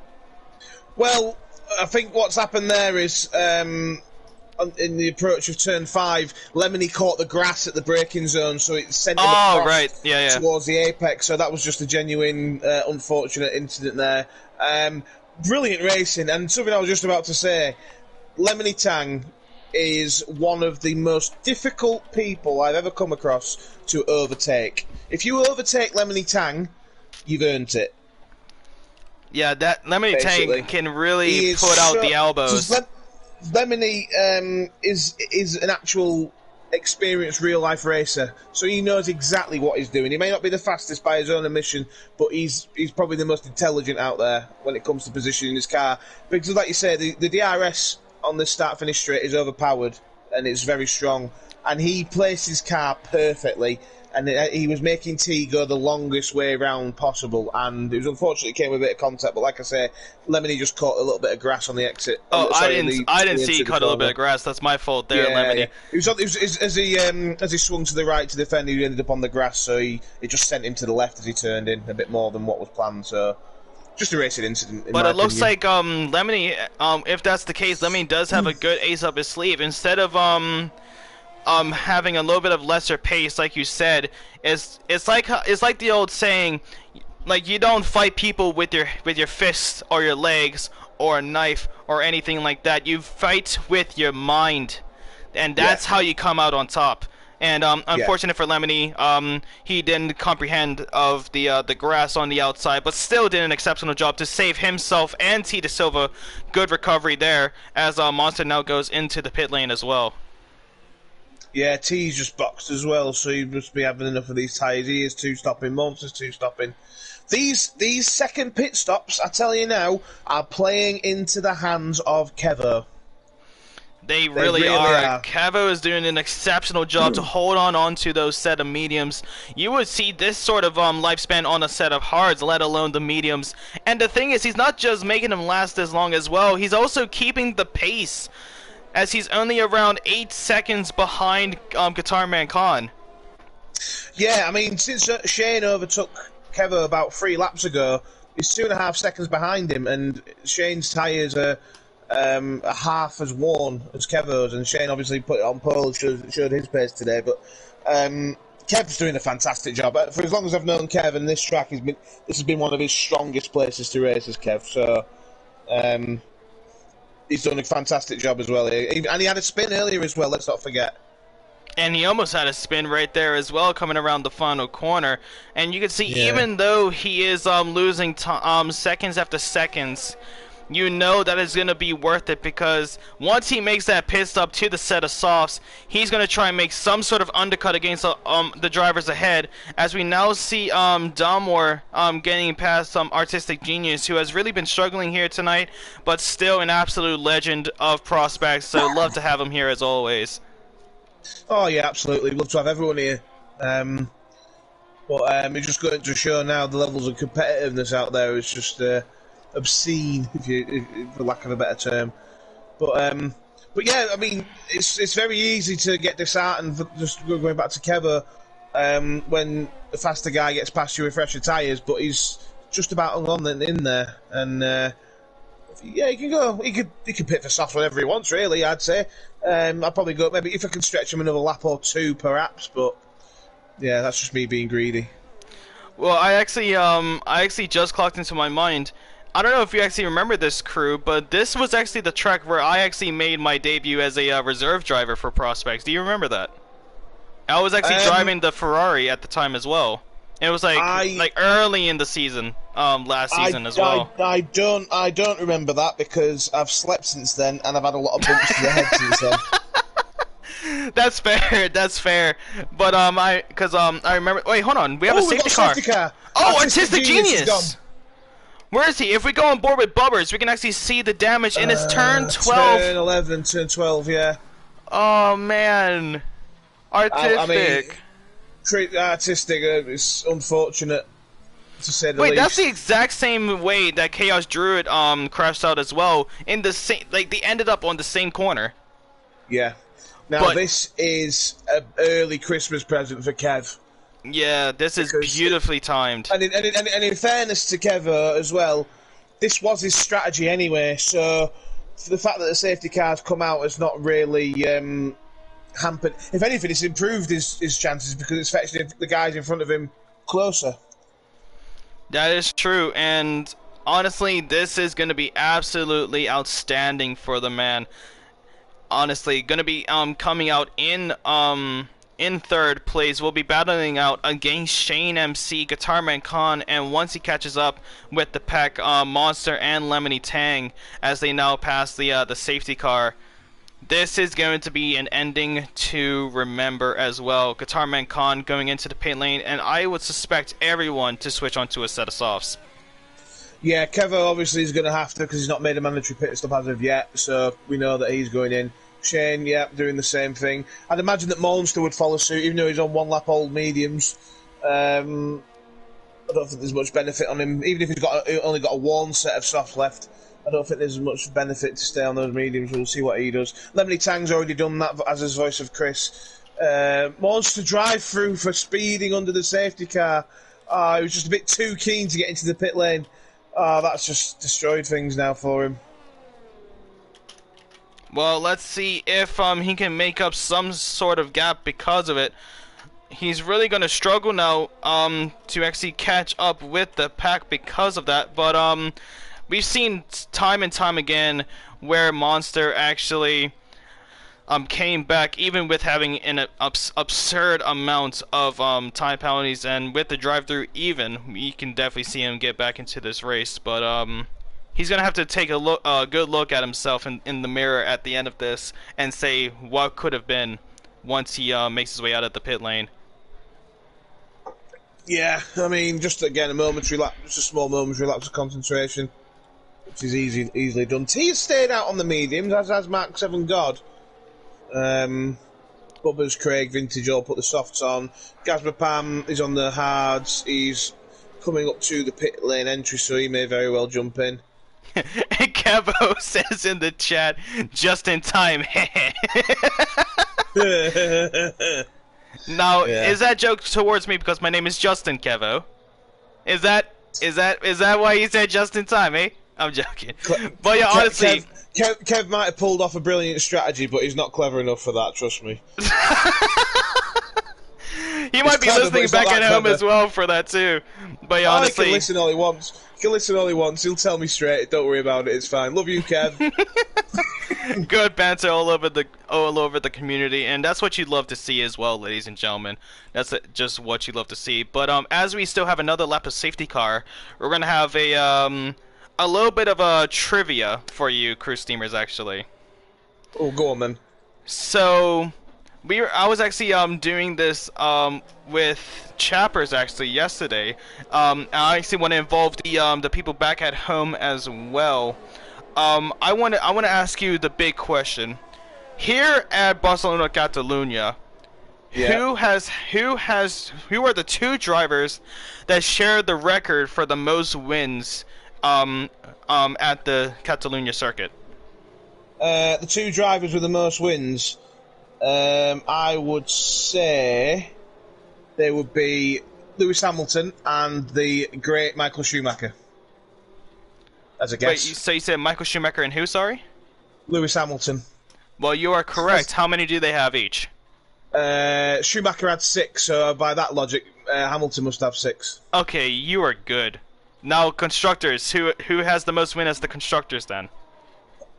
Well, I think what's happened there is in the approach of turn 5, Lemony caught the grass at the braking zone, so it sent him across towards the apex. So that was just a genuine, unfortunate incident there. Brilliant racing, and something I was just about to say, Lemony Tang is one of the most difficult people I've ever come across to overtake. If you overtake Lemony Tang, you've earned it. Yeah, that Lemony Tang can really put out the elbows. Lemony is an actual experienced real life racer, so he knows exactly what he's doing. He may not be the fastest by his own admission, but he's probably the most intelligent out there when it comes to positioning his car. Because, like you say, the DRS on the start-finish straight is overpowered and it's very strong, and he placed his car perfectly. And he was making T go the longest way round possible, and it was unfortunate it came with a bit of contact. But like I say, Lemony just caught a little bit of grass on the exit. Oh, I didn't see he caught a little bit of grass. That's my fault there, Lemony. Yeah. As he swung to the right to defend, he ended up on the grass, so it just sent him to the left as he turned in a bit more than what was planned. So just a racing incident. But it looks like Lemony, if that's the case, Lemony does have a good ace up his sleeve. Instead of having a little bit of lesser pace, like you said, it's like the old saying, like, you don't fight people with your fists or your legs or a knife or anything like that. You fight with your mind, and that's how you come out on top. And unfortunate for Lemony, he didn't comprehend of the grass on the outside, but still did an exceptional job to save himself and T. De Silva. Good recovery there as Monster now goes into the pit lane as well. Yeah, T's just boxed as well, so he must be having enough of these tyres. He is two-stopping, Monster's two-stopping. These second pit stops, I tell you now, are playing into the hands of Kevo. They really are. Kevo is doing an exceptional job to hold on to those set of mediums. You would see this sort of lifespan on a set of hards, let alone the mediums. And the thing is, he's not just making them last as long as well, he's also keeping the pace, as he's only around 8 seconds behind Guitar Man Khan. Yeah, I mean, since Shane overtook Kevo about 3 laps ago, he's 2.5 seconds behind him, and Shane's tyres are half as worn as Kevo's, and Shane obviously put it on pole, showed his pace today, but Kev's doing a fantastic job. For as long as I've known Kev, and this track this has been one of his strongest places to race as Kev, so he's done a fantastic job as well. And he had a spin earlier as well, let's not forget. And he almost had a spin right there as well, coming around the final corner. And you can see, even though he is losing seconds after seconds, you know that it's going to be worth it, because once he makes that pit stop to the set of softs, he's going to try and make some sort of undercut against the drivers ahead, as we now see Dalmore getting past Artistic Genius, who has really been struggling here tonight, but still an absolute legend of prospects, so love to have him here as always. Oh yeah, absolutely. Love to have everyone here. But it's just going to show now the levels of competitiveness out there is just obscene, if for lack of a better term. But yeah, I mean, it's very easy to get disheartened for just going back to Kevo when the faster guy gets past you with fresher tyres, but he's just about on in there, and yeah, he can go. He could pit for soft whenever he wants, really. I'd say. I'd probably go maybe if I can stretch him another lap or two, perhaps. But yeah, that's just me being greedy. Well, I actually just clocked into my mind. I don't know if you actually remember this, crew, but this was actually the track where I actually made my debut as a reserve driver for Prospects. Do you remember that? I was actually driving the Ferrari at the time as well. It was like early in the season, last season as well. I don't remember that because I've slept since then and I've had a lot of bumps to the head since then. That's fair. That's fair. But I remember. Wait, hold on. We have a safety car. Oh, Artistic Genius. Where is he? If we go on board with Bubbers, we can actually see the damage in his turn 12. Turn 11, turn 12, yeah. Oh man, Artistic. I mean, Artistic. It's unfortunate to say the least. Wait, least. that's the exact same way that Chaos Druid crashed out as well. In the same, like they ended up on the same corner. Yeah. Now this is an early Christmas present for Kev. Yeah, this is beautifully timed. And in fairness to Kevo as well, this was his strategy anyway. So the fact that the safety car's come out has not really hampered. If anything, it's improved his chances because it's fetched the guys in front of him closer. That is true, and honestly, this is going to be absolutely outstanding for the man. Honestly, going to be coming out in third place. We'll be battling out against Shane MC, Guitarman Khan, and once he catches up with the pack, Monster and Lemony Tang, as they now pass the safety car. This is going to be an ending to remember as well. Guitarman Khan going into the pit lane, and I would suspect everyone to switch onto a set of softs. Yeah, Kevo obviously is going to have to because he's not made a mandatory pit stop as of yet, so we know that he's going in. Shane, yeah, doing the same thing. I'd imagine that Monster would follow suit, even though he's on 1 lap old mediums. I don't think there's much benefit on him, even if he's only got a worn set of softs left. I don't think there's much benefit to stay on those mediums. We'll see what he does. Lemony Tang's already done that as his voice of Chris. Monster drive through for speeding under the safety car. He was just a bit too keen to get into the pit lane. That's just destroyed things now for him. Well, let's see if he can make up some sort of gap because of it. He's really going to struggle now to actually catch up with the pack because of that. But we've seen time and time again where Monster actually came back, even with having an absurd amount of time penalties, and with the drive-through even, we can definitely see him get back into this race. But he's gonna have to take a good look at himself in the mirror at the end of this and say what could have been once he makes his way out of the pit lane. Yeah, I mean, just again just a small momentary lapse of concentration, which is easily done. T has stayed out on the mediums, as has Mark 7 God. Bubbers, Craig, Vintage all put the softs on. Gazma Pam is on the hards. He's coming up to the pit lane entry, so he may very well jump in. And Kevo says in the chat, just in time. Now, Yeah. is that joke towards me because my name is Justin Kevo? Is that why you said just in time, eh? I'm joking. But yeah, honestly, Kev might have pulled off a brilliant strategy, but he's not clever enough for that. Trust me. he He's might be clever, but listening he's not back that at home clever. as well for that too. But yeah, Oh, he honestly, can listen all he wants. He can listen all he wants. He'll tell me straight. Don't worry about it. It's fine. Love you, Kev. good banter all over the community, and that's what you'd love to see as well, ladies and gentlemen. That's just what you'd love to see. But as we still have another lap of safety car, we're gonna have a little bit of a trivia for you, crew steamers, actually. Oh, go on then. So, I was actually doing this with Chappers actually yesterday. I actually want to involve the people back at home as well. I want to ask you the big question. Here at Barcelona Catalunya, Yeah. who are the two drivers that share the record for the most wins at the Catalunya circuit? The two drivers with the most wins, I would say they would be Lewis Hamilton and the great Michael Schumacher. As a Wait, guess. so you said Michael Schumacher and who, sorry? Lewis Hamilton. Well, you are correct. How many do they have each? Schumacher had 6, so by that logic, Hamilton must have 6. Okay, you are good. Now, constructors. Who has the most win as the constructors then?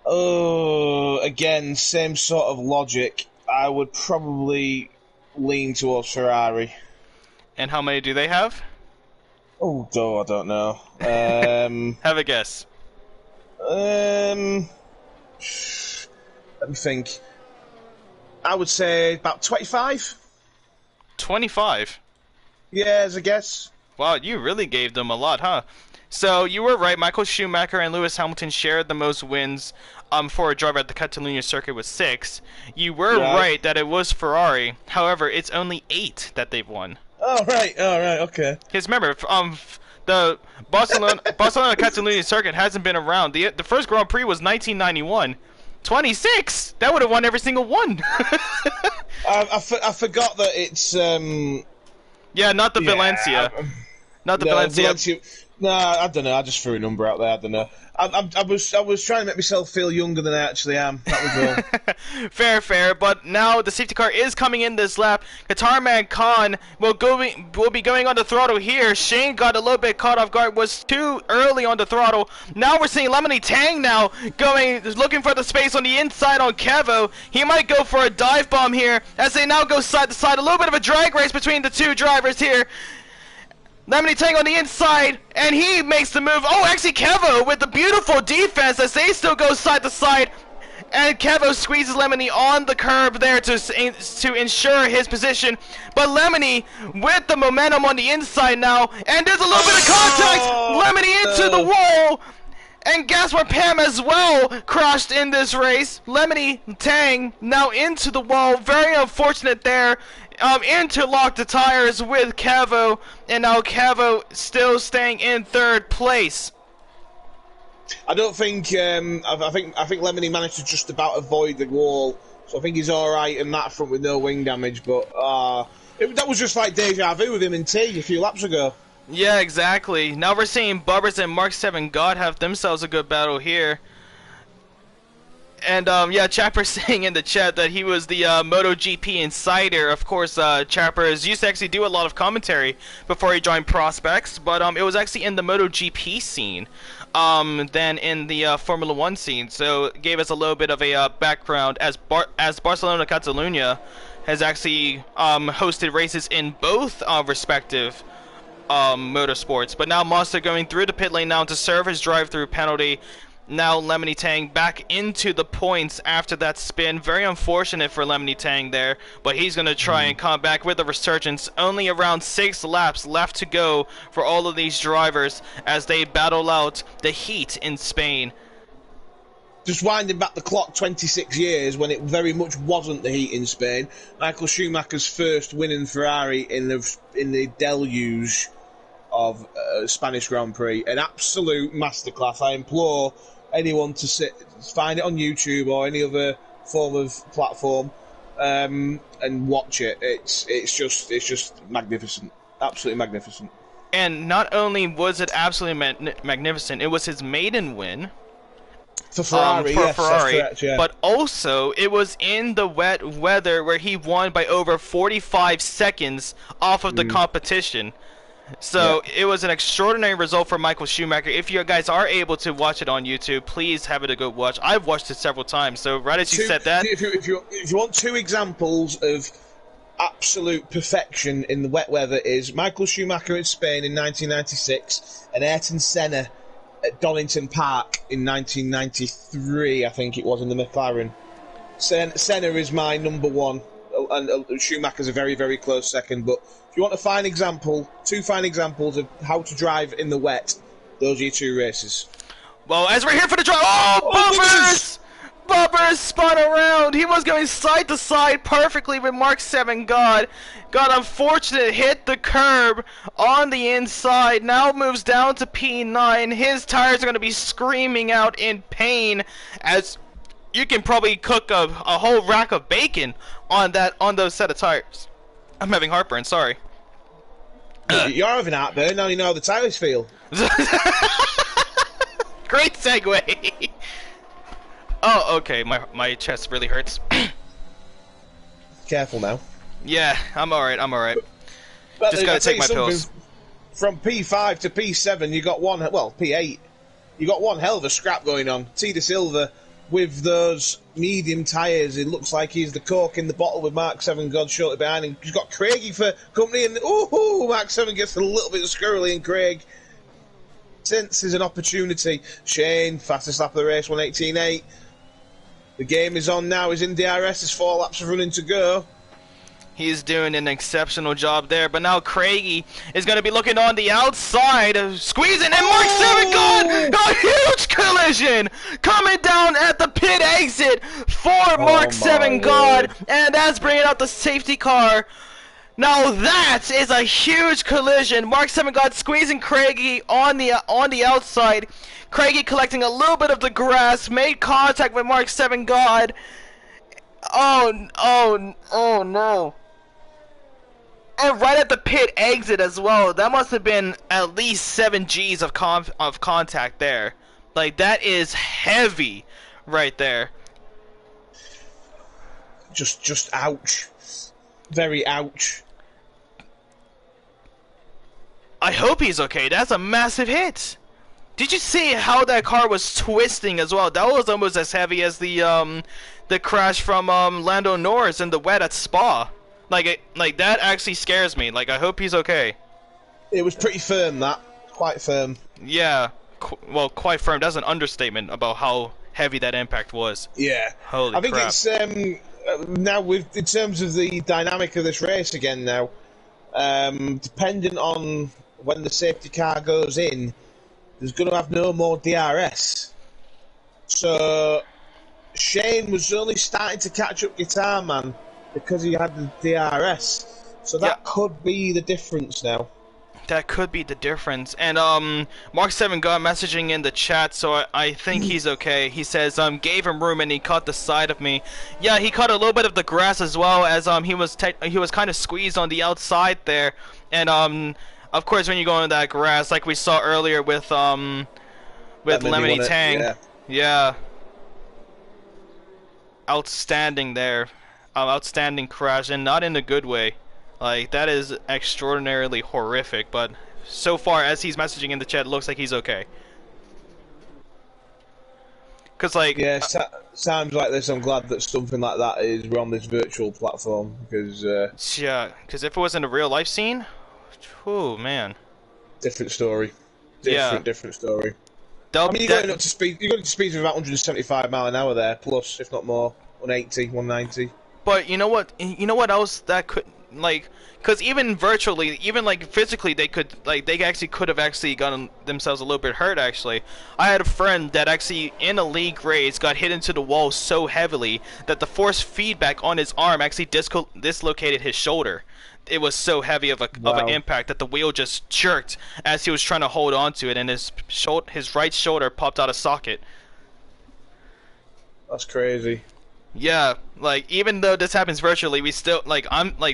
Oh, again, same sort of logic. I would probably lean towards Ferrari. And how many do they have? Oh, I don't know. Have a guess. Let me think. I would say about 25. 25. Yeah, as a guess. Wow, you really gave them a lot, huh? So you were right. Michael Schumacher and Lewis Hamilton shared the most wins for a driver at the Catalunya circuit with 6. You were right that it was Ferrari. However, it's only 8 that they've won. Oh right, okay. Because remember, the Barcelona Catalunya circuit hasn't been around. The first Grand Prix was 1991. 26. That would have won every single one. I forgot that it's yeah, not the Valencia. Not the Valencia. No, I don't know. I just threw a number out there. I don't know. I was trying to make myself feel younger than I actually am. That was all. Fair. But now the safety car is coming in this lap. Qatarman Khan will be going on the throttle here. Shane got a little bit caught off guard. Was too early on the throttle. Now we're seeing Lemony Tang now looking for the space on the inside on Kevo. He might go for a dive bomb here as they now go side to side. A little bit of a drag race between the two drivers here. Lemony Tang on the inside, and he makes the move. Oh, actually, Kevo with the beautiful defense as they still go side to side. And Kevo squeezes Lemony on the curb there to ensure his position. But Lemony with the momentum on the inside now, and there's a little bit of contact. Lemony into the wall. And Gaspar Pam as well crashed in this race. Lemony Tang now into the wall. Very unfortunate there. Interlocked the tires with Kevo, and now Kevo still staying in 3rd place. I don't think. I think Lemony managed to just about avoid the wall, so I think he's all right in that front with no wing damage. But that was just like deja vu with him in T a few laps ago. Yeah, exactly. Now we're seeing Bubbers and Mark 7 God have themselves a good battle here. And yeah, Chapper saying in the chat that he was the MotoGP insider. Of course, Chapper used to actually do a lot of commentary before he joined Prospects, but it was actually in the MotoGP scene than in the Formula 1 scene. So it gave us a little bit of a background as Barcelona Catalunya has actually hosted races in both respective motorsports. But now Monster going through the pit lane now to serve his drive-through penalty. Now Lemony Tang back into the points after that spin. Very unfortunate for Lemony Tang there, but he's going to try and come back with a resurgence. Only around 6 laps left to go for all of these drivers as they battle out the heat in Spain. Just winding back the clock 26 years when it very much wasn't the heat in Spain. Michael Schumacher's first win in Ferrari in the deluge of Spanish Grand Prix. An absolute masterclass. I implore anyone to find it on YouTube or any other form of platform. and watch it. It's just magnificent, absolutely magnificent. And not only was it absolutely magnificent, it was his maiden win. For Ferrari, for yes, Ferrari, that's correct, yeah. but also it was in the wet weather where he won by over 45 seconds off of the competition. So it was an extraordinary result for Michael Schumacher. If you guys are able to watch it on YouTube, please have it a good watch. I've watched it several times. So right as you said that, if you want two examples of absolute perfection in the wet weather, is Michael Schumacher in Spain in 1996 and Ayrton Senna at Donington Park in 1993, I think it was, in the McLaren. Senna is my number one, and Schumacher's a very, very close second. But if you want two fine examples of how to drive in the wet, those are your two races. well, as we're here for the drive, bumpers! Bumpers spun around. He was going side to side perfectly with Mark 7 got unfortunate, hit the curb on the inside, now moves down to P9. His tires are going to be screaming out in pain, as you can probably cook a whole rack of bacon on those set of tires. I'm having heartburn, sorry. You're having heartburn, now you know how the tires feel. Great segue. Oh, okay, my chest really hurts. Careful now. Yeah, I'm alright, But just gotta take my pills. From P5 to P7, you got P8. You got one hell of a scrap going on. T. De Silva with those medium tyres. It looks like he's the cork in the bottle with Mark 7 God shortly behind him. He's got Craigie for company, and Mark 7 gets a little bit squirrely, and Craig senses an opportunity. Shane, fastest lap of the race, 1:18.8. The game is on now. He's in DRS. There's 4 laps of running to go. He's doing an exceptional job there, but now Craigie is going to be looking on the outside, squeezing, and Mark 7 God! A huge collision coming down at the pit exit for Mark 7 God, and that's bringing out the safety car. Now that is a huge collision. Mark 7 God squeezing Craigie on the outside. Craigie collecting a little bit of the grass, made contact with Mark 7 God. Oh no. And right at the pit exit as well. That must have been at least 7 G's of contact there. Like, that is heavy right there. Just ouch. Very ouch. I hope he's okay. That's a massive hit. Did you see how that car was twisting as well? That was almost as heavy as the crash from Lando Norris in the wet at Spa. Like that actually scares me. Like, I hope he's okay. It was pretty firm, that. Quite firm. Yeah. Well, quite firm. That's an understatement about how heavy that impact was. Yeah. Holy I think crap. it's now in terms of the dynamic of this race again now, depending on when the safety car goes in, there's going to have no more DRS. So Shane was only starting to catch up Guitar Man because he had the DRS. So that could be the difference now. That could be the difference. And Mark 7 got messaging in the chat, so I think he's okay. He says gave him room and he caught the side of me. Yeah, he caught a little bit of the grass as well, as he was kind of squeezed on the outside there. And of course, when you go into that grass, like we saw earlier with Lemony Tang, yeah, outstanding there, outstanding crash, and not in a good way. Like, that is extraordinarily horrific. But so far, as he's messaging in the chat, it looks like he's okay. Cause like, yeah, sounds like this. I'm glad that something like that is on this virtual platform, because yeah, because if it was in a real life scene, oh man, different story. Different story. I mean, you're going up to speed. You're going to speeds of about 175 mile an hour there, plus, if not more, 180, 190. But you know what? You know what else that could, like, because even virtually, even like physically, they could have actually gotten themselves a little bit hurt. Actually, I had a friend that actually in a league race got hit into the wall so heavily that the force feedback on his arm actually dislocated his shoulder. It was so heavy of an impact that the wheel just jerked as he was trying to hold on to it, and his right shoulder popped out of socket. That's crazy. Yeah, like even though this happens virtually, we still like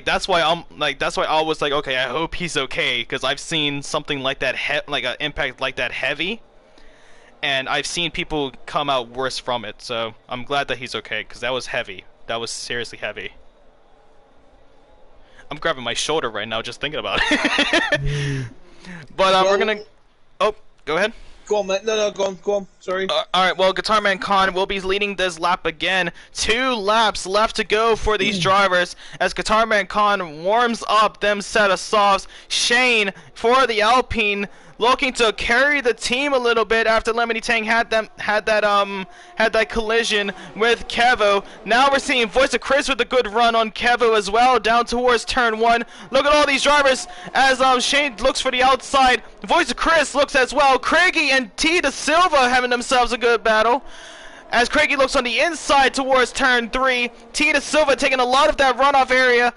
that's why I was like, okay, I hope he's okay because I've seen something like that like an impact like that heavy, and I've seen people come out worse from it. So I'm glad that he's okay because that was heavy. That was seriously heavy. I'm grabbing my shoulder right now just thinking about it. But we're gonna. Oh, go ahead. Go on, mate. No, go on. Sorry. Alright, well, Guitar Man Khan will be leading this lap again. 2 laps left to go for these drivers as Guitar Man Khan warms up them set of softs. Shane for the Alpine looking to carry the team a little bit after Lemony Tang had that collision with Kevo. Now we're seeing Voice of Chris with a good run on Kevo as well, down towards turn 1. Look at all these drivers as Shane looks for the outside. Voice of Chris looks as well. Craigie and T Da Silva having themselves a good battle. As Craigie looks on the inside towards turn 3, T Da Silva taking a lot of that runoff area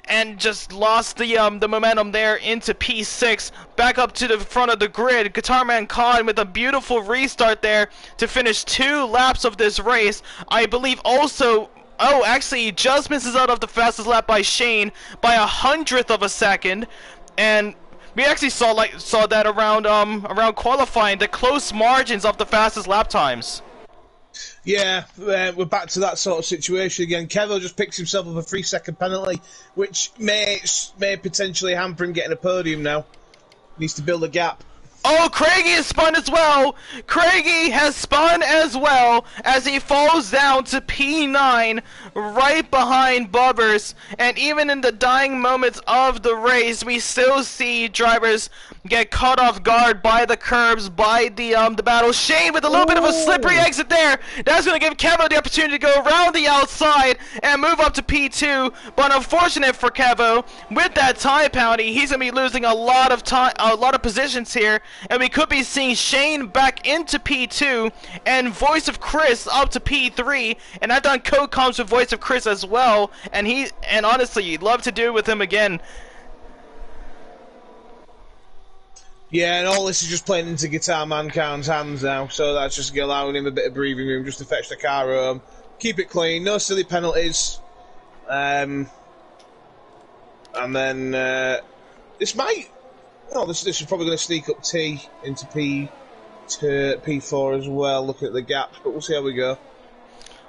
and just lost the momentum there into P6, back up to the front of the grid. Guitar Man Khan with a beautiful restart there to finish 2 laps of this race. I believe also, oh, actually he just misses out of the fastest lap by Shane by 100th of a second, and we actually saw that around qualifying, the close margins of the fastest lap times. Yeah, we're back to that sort of situation again. Kevo just picks himself up a 3-second penalty, which may potentially hamper him getting a podium now. Needs to build a gap. Oh, Craigie has spun as well! Craigie has spun as well as he falls down to P9 right behind Bubbers. And even in the dying moments of the race, we still see drivers get caught off guard by the curbs, by the battle. Shane with a little bit of a slippery exit there. That's going to give Kevo the opportunity to go around the outside and move up to P2. But unfortunate for Kevo, with that time penalty, he's going to be losing a lot of time, a lot of positions here. And we could be seeing Shane back into P2 and Voice of Chris up to P3. And I've done code comms with Voice of Chris as well. And honestly, you'd love to do it with him again. Yeah, and all this is just playing into Guitar Man Khan's hands now, so that's just allowing him a bit of breathing room just to fetch the car home. Keep it clean, no silly penalties. And then this might... Oh, this is probably going to sneak up T into P4 as well, looking at the gaps, but we'll see how we go.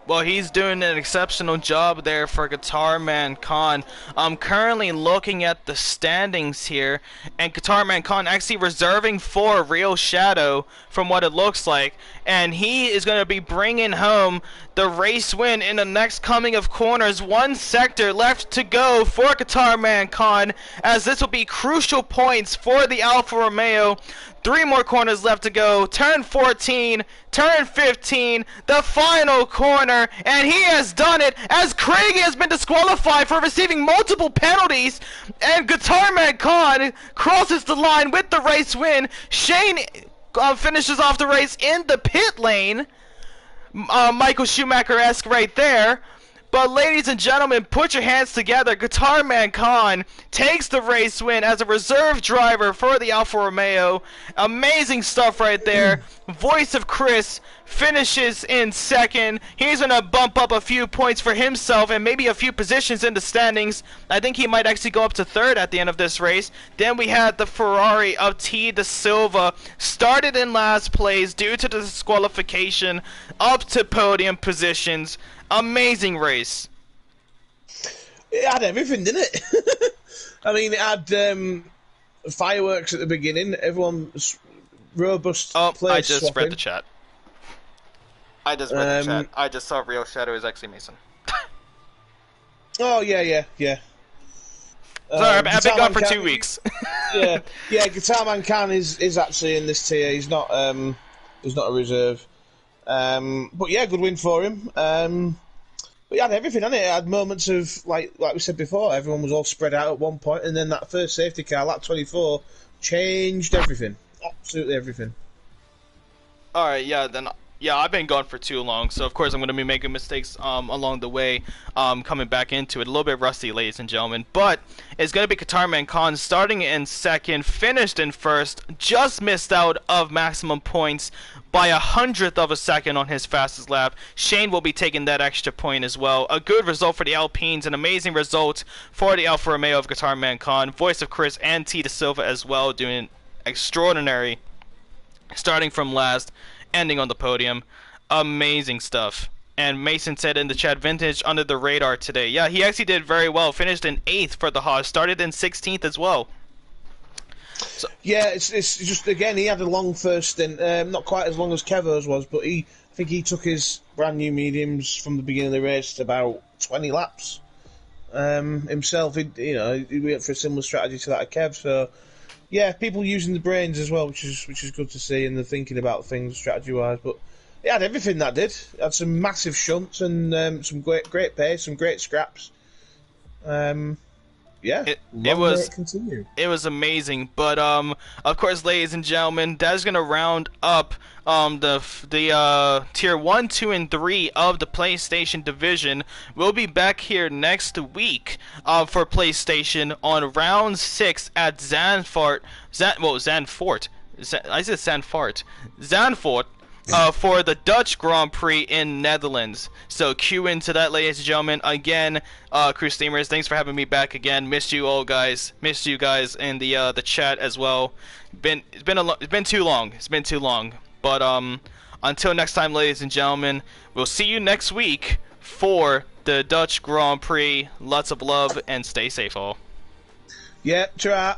Well, he's doing an exceptional job there for Guitar Man Khan. I'm currently looking at the standings here, and Guitar Man Khan actually reserving for Real Shadow from what it looks like, and he is going to be bringing home the race win in the next coming of corners. 1 sector left to go for Guitar Man Khan, as this will be crucial points for the Alfa Romeo. 3 more corners left to go. Turn 14, turn 15, the final corner, and he has done it as Craigie has been disqualified for receiving multiple penalties, and Guitar Man Khan crosses the line with the race win. Shane finishes off the race in the pit lane. Michael Schumacher-esque right there. But ladies and gentlemen, put your hands together. Guitar Man Khan takes the race win as a reserve driver for the Alfa Romeo. Amazing stuff right there. Voice of Chris finishes in second. He's going to bump up a few points for himself and maybe a few positions in the standings. I think he might actually go up to third at the end of this race. Then we had the Ferrari of T Da Silva, started in last place due to the disqualification, up to podium positions. Amazing race. It had everything, didn't it? I mean, it had fireworks at the beginning. Everyone's robust. Oh, place I just swapping. read the chat. I just read the chat. I just saw Real Shadow is actually Mason. Oh yeah. Sorry, I've been gone for 2 weeks. yeah, Guitar Man Khan is actually in this tier. He's not a reserve. But yeah, good win for him. But he had everything, hadn't it? It had moments of, like we said before, everyone was all spread out at one point, and then that first safety car, lap 24, changed everything. Absolutely everything. Alright, yeah, then Yeah, I've been gone for too long, so of course I'm going to be making mistakes along the way, coming back into it. A little bit rusty, ladies and gentlemen. But it's going to be Qatarman Khan starting in second, finished in first, just missed out of maximum points by 100th of a second on his fastest lap. Shane will be taking that extra point as well. A good result for the Alpines, an amazing result for the Alfa Romeo of Qatarman Khan. Voice of Chris and T. Da Silva as well, doing extraordinary, starting from last, ending on the podium. Amazing stuff. And Mason said in the chat, vintage under the radar today. Yeah, he actually did very well. Finished in 8th for the Haas. Started in 16th as well. So, yeah, it's just, again, he had a long first stint. Not quite as long as Kevo's was, but I think he took his brand new mediums from the beginning of the race to about 20 laps. Himself, he went for a similar strategy to that of Kev. So, yeah, people using the brains as well, which is good to see, and they're thinking about things strategy-wise. But it had everything, that did. It had some massive shunts and some great pace, some great scraps. Yeah, it was continue. It was amazing, but of course, ladies and gentlemen, that's gonna round up the tier 1, 2, and 3 of the PlayStation division. We'll be back here next week for PlayStation on round 6 at Zandvoort. Zandvoort. I said Zandvoort. Zandvoort. For the Dutch Grand Prix in Netherlands. So cue into that, ladies and gentlemen. Again, crew steamers, thanks for having me back again. Missed you all, guys. Missed you guys in the chat as well. It's been too long. It's been too long. But until next time, ladies and gentlemen, we'll see you next week for the Dutch Grand Prix. Lots of love and stay safe, all. Yeah, ta-ra.